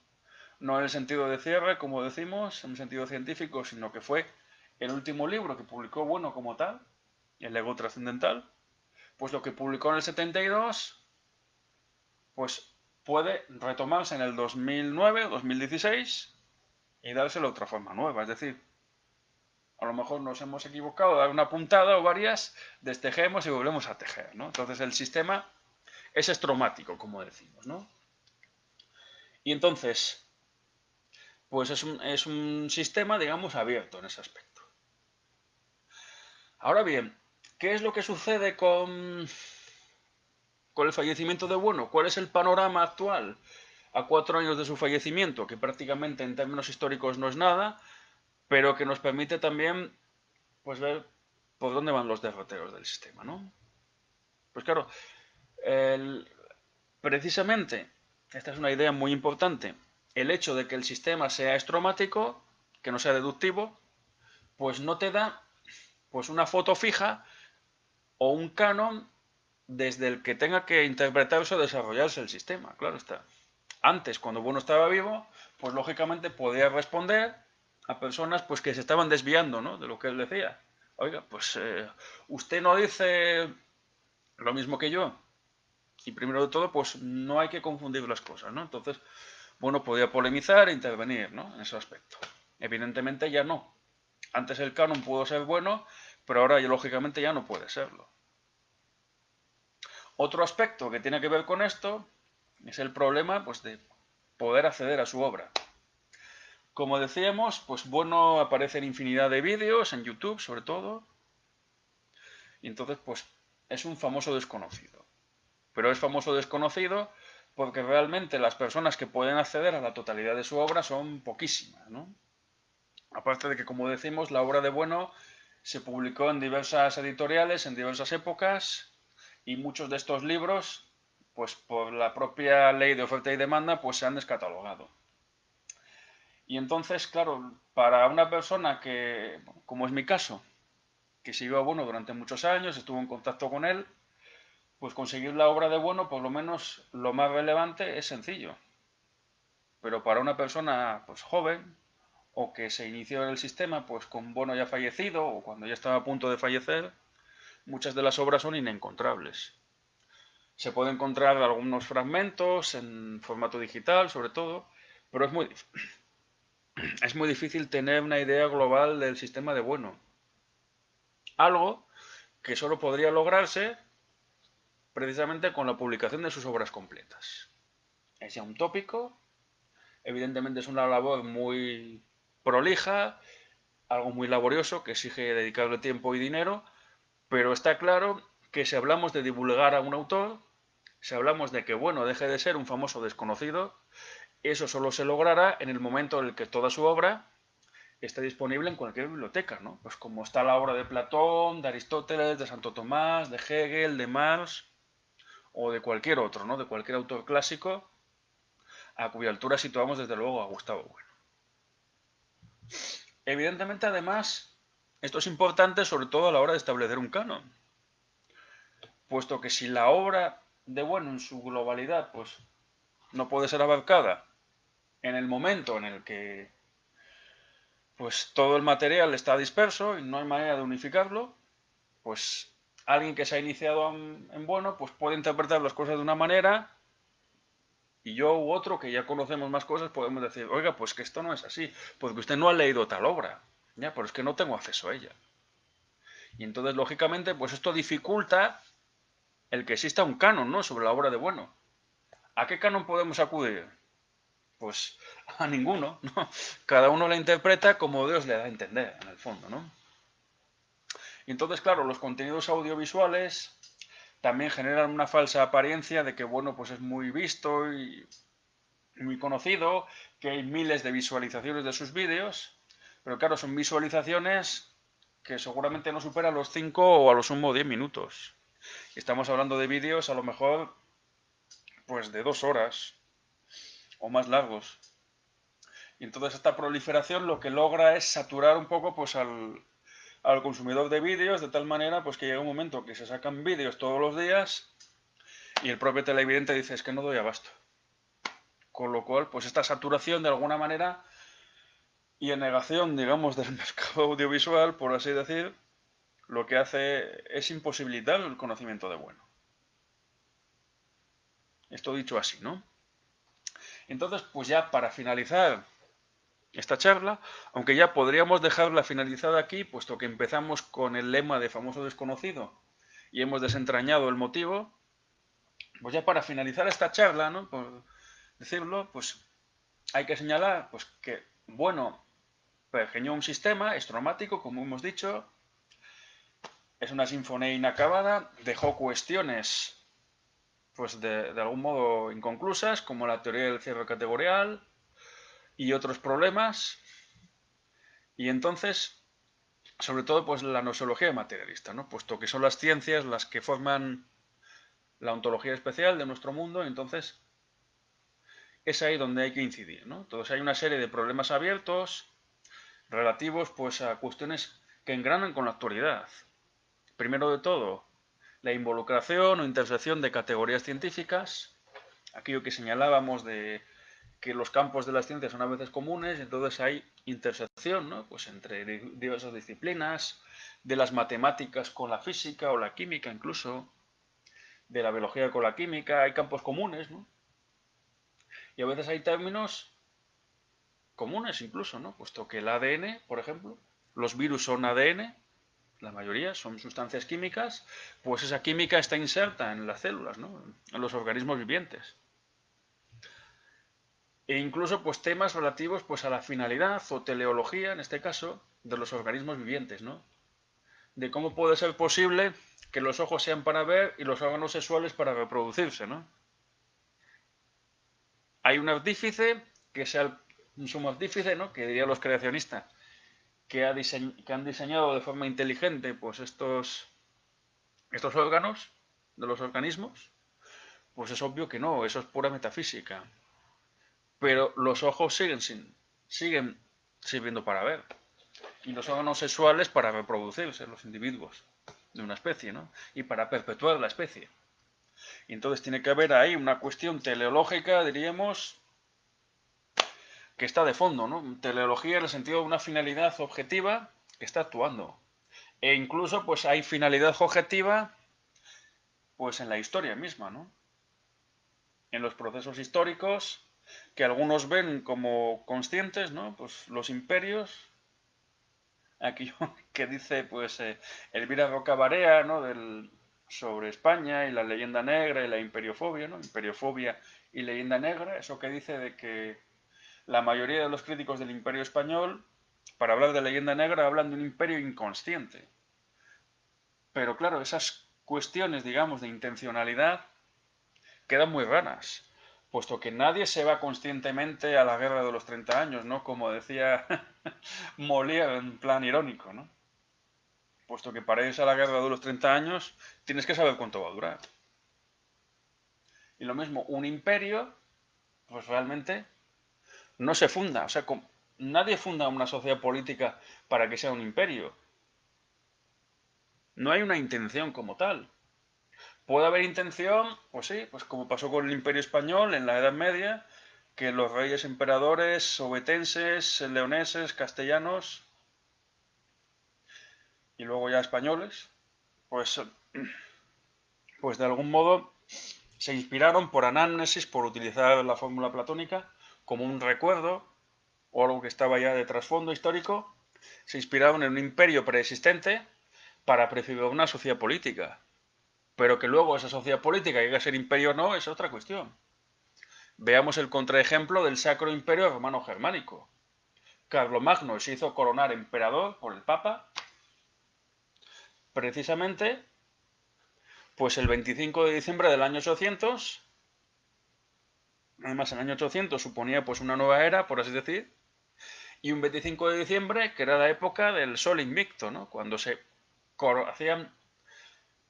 no en el sentido de cierre, como decimos, en un sentido científico, sino que fue el último libro que publicó Bueno como tal, el ego trascendental, pues lo que publicó en el 72, pues puede retomarse en el 2009 o 2016 y dárselo otra forma nueva. Es decir, a lo mejor nos hemos equivocado, dar una puntada o varias, destejemos y volvemos a tejer, ¿no? Entonces el sistema es estromático, como decimos, ¿no? Y entonces, pues es un sistema, digamos, abierto en ese aspecto. Ahora bien, ¿qué es lo que sucede con el fallecimiento de Bueno? ¿Cuál es el panorama actual a 4 años de su fallecimiento? Que prácticamente en términos históricos no es nada, pero que nos permite también pues ver por dónde van los derroteros del sistema, ¿no? Pues claro, el, precisamente, esta es una idea muy importante, el hecho de que el sistema sea estromático, que no sea deductivo, pues no te da pues una foto fija o un canon desde el que tenga que interpretarse o desarrollarse el sistema, claro está. Antes, cuando Bueno estaba vivo, pues lógicamente podía responder a personas pues que se estaban desviando, ¿no?, de lo que él decía. Oiga, pues usted no dice lo mismo que yo. Y primero de todo, pues no hay que confundir las cosas, ¿no? Entonces, Bueno podía polemizar e intervenir, ¿no?, en ese aspecto. Evidentemente ya no. Antes el canon pudo ser bueno, pero ahora lógicamente ya no puede serlo. Otro aspecto que tiene que ver con esto es el problema, pues, de poder acceder a su obra. Como decíamos, pues Bueno aparece en infinidad de vídeos, en YouTube sobre todo, y entonces pues es un famoso desconocido. Pero es famoso desconocido porque realmente las personas que pueden acceder a la totalidad de su obra son poquísimas, ¿no? Aparte de que, como decimos, la obra de Bueno se publicó en diversas editoriales, en diversas épocas, y muchos de estos libros, pues por la propia ley de oferta y demanda, pues se han descatalogado. Y entonces, claro, para una persona que, como es mi caso, que siguió a Bueno durante muchos años, estuvo en contacto con él, pues conseguir la obra de Bueno, por lo menos lo más relevante, es sencillo. Pero para una persona pues joven o que se inició en el sistema pues con Bueno ya fallecido o cuando ya estaba a punto de fallecer, muchas de las obras son inencontrables. Se puede encontrar algunos fragmentos en formato digital, sobre todo, pero es muy difícil tener una idea global del sistema de Bueno. Algo que solo podría lograrse precisamente con la publicación de sus obras completas. Es ya un tópico, evidentemente es una labor muy prolija, algo muy laborioso que exige dedicarle tiempo y dinero, pero está claro que si hablamos de divulgar a un autor, si hablamos de que Bueno deje de ser un famoso desconocido, eso solo se logrará en el momento en el que toda su obra esté disponible en cualquier biblioteca, ¿no? Pues como está la obra de Platón, de Aristóteles, de Santo Tomás, de Hegel, de Marx o de cualquier otro, ¿no?, de cualquier autor clásico, a cuya altura situamos desde luego a Gustavo Bueno. Evidentemente, además, esto es importante sobre todo a la hora de establecer un canon, puesto que si la obra de bueno en su globalidad, pues no puede ser abarcada en el momento en el que pues todo el material está disperso y no hay manera de unificarlo, pues alguien que se ha iniciado en bueno, pues puede interpretar las cosas de una manera y yo u otro que ya conocemos más cosas podemos decir, oiga, pues que esto no es así, porque usted no ha leído tal obra, ya, pero es que no tengo acceso a ella. Y entonces, lógicamente, pues esto dificulta el que exista un canon, ¿no? Sobre la obra de bueno. ¿A qué canon podemos acudir? Pues a ninguno, ¿no? Cada uno la interpreta como Dios le da a entender, en el fondo, ¿no? Y entonces, claro, los contenidos audiovisuales también generan una falsa apariencia de que, bueno, pues es muy visto y muy conocido, que hay miles de visualizaciones de sus vídeos, pero claro, son visualizaciones que seguramente no superan los 5 o a lo sumo 10 minutos. Estamos hablando de vídeos a lo mejor pues de 2 horas o más largos. Y entonces esta proliferación lo que logra es saturar un poco pues al consumidor de vídeos de tal manera pues que llega un momento que se sacan vídeos todos los días y el propio televidente dice es que no doy abasto. Con lo cual pues esta saturación de alguna manera y en negación digamos del mercado audiovisual por así decir lo que hace es imposibilitar el conocimiento de bueno. Esto dicho así, ¿no? Entonces pues ya para finalizar esta charla, aunque ya podríamos dejarla finalizada aquí, puesto que empezamos con el lema de famoso desconocido y hemos desentrañado el motivo, pues ya para finalizar esta charla, ¿no? Por decirlo, pues hay que señalar pues que, bueno, pergeñó un sistema estromático, como hemos dicho, es una sinfonía inacabada, dejó cuestiones pues de algún modo inconclusas, como la teoría del cierre categorial y otros problemas, y entonces sobre todo pues la nosología materialista, ¿no? Puesto que son las ciencias las que forman la ontología especial de nuestro mundo, entonces es ahí donde hay que incidir, ¿no? Entonces hay una serie de problemas abiertos relativos pues a cuestiones que engranan con la actualidad. Primero de todo, la involucración o intersección de categorías científicas, aquello que señalábamos de que los campos de las ciencias son a veces comunes, entonces hay intersección, ¿no? Pues entre diversas disciplinas, de las matemáticas con la física o la química incluso, de la biología con la química, hay campos comunes, ¿no? Y a veces hay términos comunes incluso, ¿no? Puesto que el ADN, por ejemplo, los virus son ADN, la mayoría son sustancias químicas, pues esa química está inserta en las células, ¿no? En los organismos vivientes. E incluso pues temas relativos pues a la finalidad o teleología, en este caso, de los organismos vivientes, ¿no? De cómo puede ser posible que los ojos sean para ver y los órganos sexuales para reproducirse, ¿no? Hay un artífice que sea un sumo artífice, ¿no? Que dirían los creacionistas, que han diseñado de forma inteligente pues estos órganos de los organismos, pues es obvio que no, eso es pura metafísica. Pero los ojos siguen sirviendo para ver. Y los órganos sexuales para reproducirse los individuos de una especie, ¿no? Y para perpetuar la especie. Y entonces tiene que haber ahí una cuestión teleológica, diríamos, que está de fondo, ¿no? Teleología en el sentido de una finalidad objetiva que está actuando. E incluso, pues hay finalidad objetiva, pues en la historia misma, ¿no? En los procesos históricos que algunos ven como conscientes, ¿no? Pues los imperios, aquí que dice, pues, Elvira Roca Barea, ¿no? Sobre España y la leyenda negra y la imperiofobia, ¿no? Imperiofobia y leyenda negra, eso que dice de que la mayoría de los críticos del imperio español, para hablar de leyenda negra, hablan de un imperio inconsciente. Pero claro, esas cuestiones, digamos, de intencionalidad quedan muy raras, puesto que nadie se va conscientemente a la guerra de los 30 años, ¿no? Como decía Molière en plan irónico, ¿no? Puesto que para irse a la guerra de los 30 años tienes que saber cuánto va a durar. Y lo mismo, un imperio, pues realmente no se funda, o sea, nadie funda una sociedad política para que sea un imperio. No hay una intención como tal. ¿Puede haber intención? Pues sí, pues como pasó con el Imperio Español en la Edad Media, que los reyes emperadores obetenses, leoneses, castellanos y luego ya españoles, pues, pues de algún modo se inspiraron por anámnesis, por utilizar la fórmula platónica como un recuerdo o algo que estaba ya de trasfondo histórico, se inspiraron en un imperio preexistente para prefigurar una sociedad política. Pero que luego esa sociedad política llegue a ser imperio o no es otra cuestión. Veamos el contraejemplo del Sacro Imperio Romano Germánico. Carlomagno se hizo coronar emperador por el Papa, precisamente, pues el 25 de diciembre del año 800. Además, el año 800 suponía pues una nueva era, por así decir, y un 25 de diciembre, que era la época del Sol Invicto, ¿no? Cuando se hacían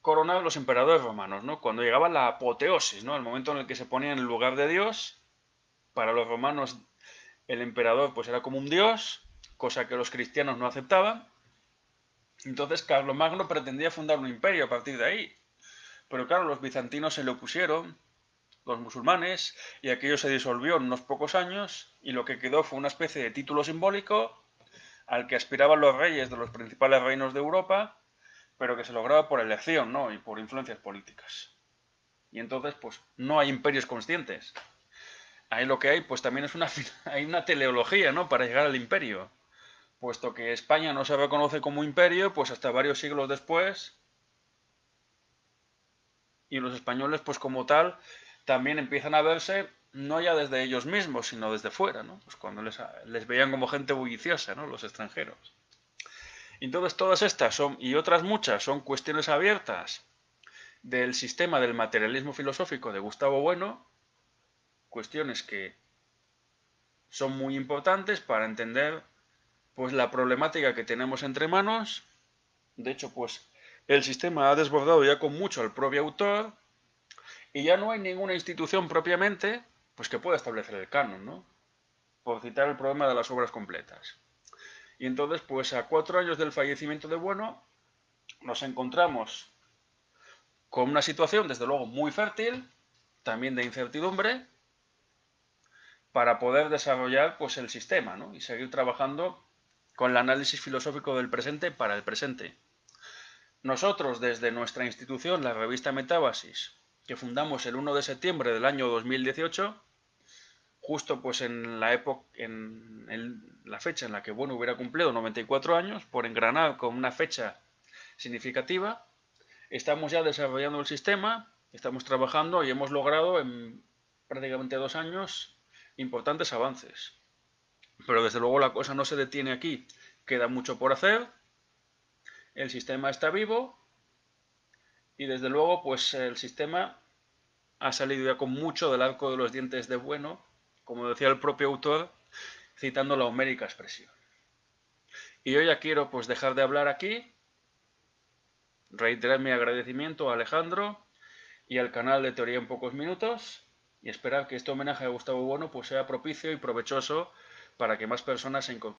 coronar los emperadores romanos, ¿no? Cuando llegaba la apoteosis, ¿no? El momento en el que se ponían en el lugar de Dios. Para los romanos el emperador pues era como un dios, cosa que los cristianos no aceptaban. Entonces Carlomagno pretendía fundar un imperio a partir de ahí. Pero claro, los bizantinos se le opusieron, los musulmanes, y aquello se disolvió en unos pocos años, y lo que quedó fue una especie de título simbólico al que aspiraban los reyes de los principales reinos de Europa, pero que se lograba por elección, ¿no? Y por influencias políticas. Y entonces, pues, no hay imperios conscientes. Ahí lo que hay, pues también es hay una teleología, ¿no? Para llegar al imperio. Puesto que España no se reconoce como imperio, pues hasta varios siglos después, y los españoles, pues como tal, también empiezan a verse no ya desde ellos mismos, sino desde fuera, ¿no? Pues cuando les veían como gente bulliciosa, ¿no? Los extranjeros. Entonces todas estas son, y otras muchas, son cuestiones abiertas del sistema del materialismo filosófico de Gustavo Bueno, cuestiones que son muy importantes para entender pues la problemática que tenemos entre manos. De hecho, pues el sistema ha desbordado ya con mucho al propio autor y ya no hay ninguna institución propiamente pues que pueda establecer el canon, ¿no? Por citar el problema de las obras completas. Y entonces, pues a 4 años del fallecimiento de Bueno, nos encontramos con una situación, desde luego, muy fértil, también de incertidumbre, para poder desarrollar pues el sistema, ¿no? Y seguir trabajando con el análisis filosófico del presente para el presente. Nosotros, desde nuestra institución, la revista Metábasis, que fundamos el 1 de septiembre del año 2018, justo pues en la época, la fecha en la que Bueno hubiera cumplido 94 años, por engranar con una fecha significativa, estamos ya desarrollando el sistema, estamos trabajando y hemos logrado en prácticamente 2 años importantes avances. Pero desde luego la cosa no se detiene aquí, queda mucho por hacer, el sistema está vivo y desde luego pues el sistema ha salido ya con mucho del arco de los dientes de Bueno, como decía el propio autor, citando la homérica expresión. Y yo ya quiero pues dejar de hablar aquí, reiterar mi agradecimiento a Alejandro y al canal de Teoría en Pocos Minutos y esperar que este homenaje a Gustavo Bueno pues sea propicio y provechoso para que más personas se incorporen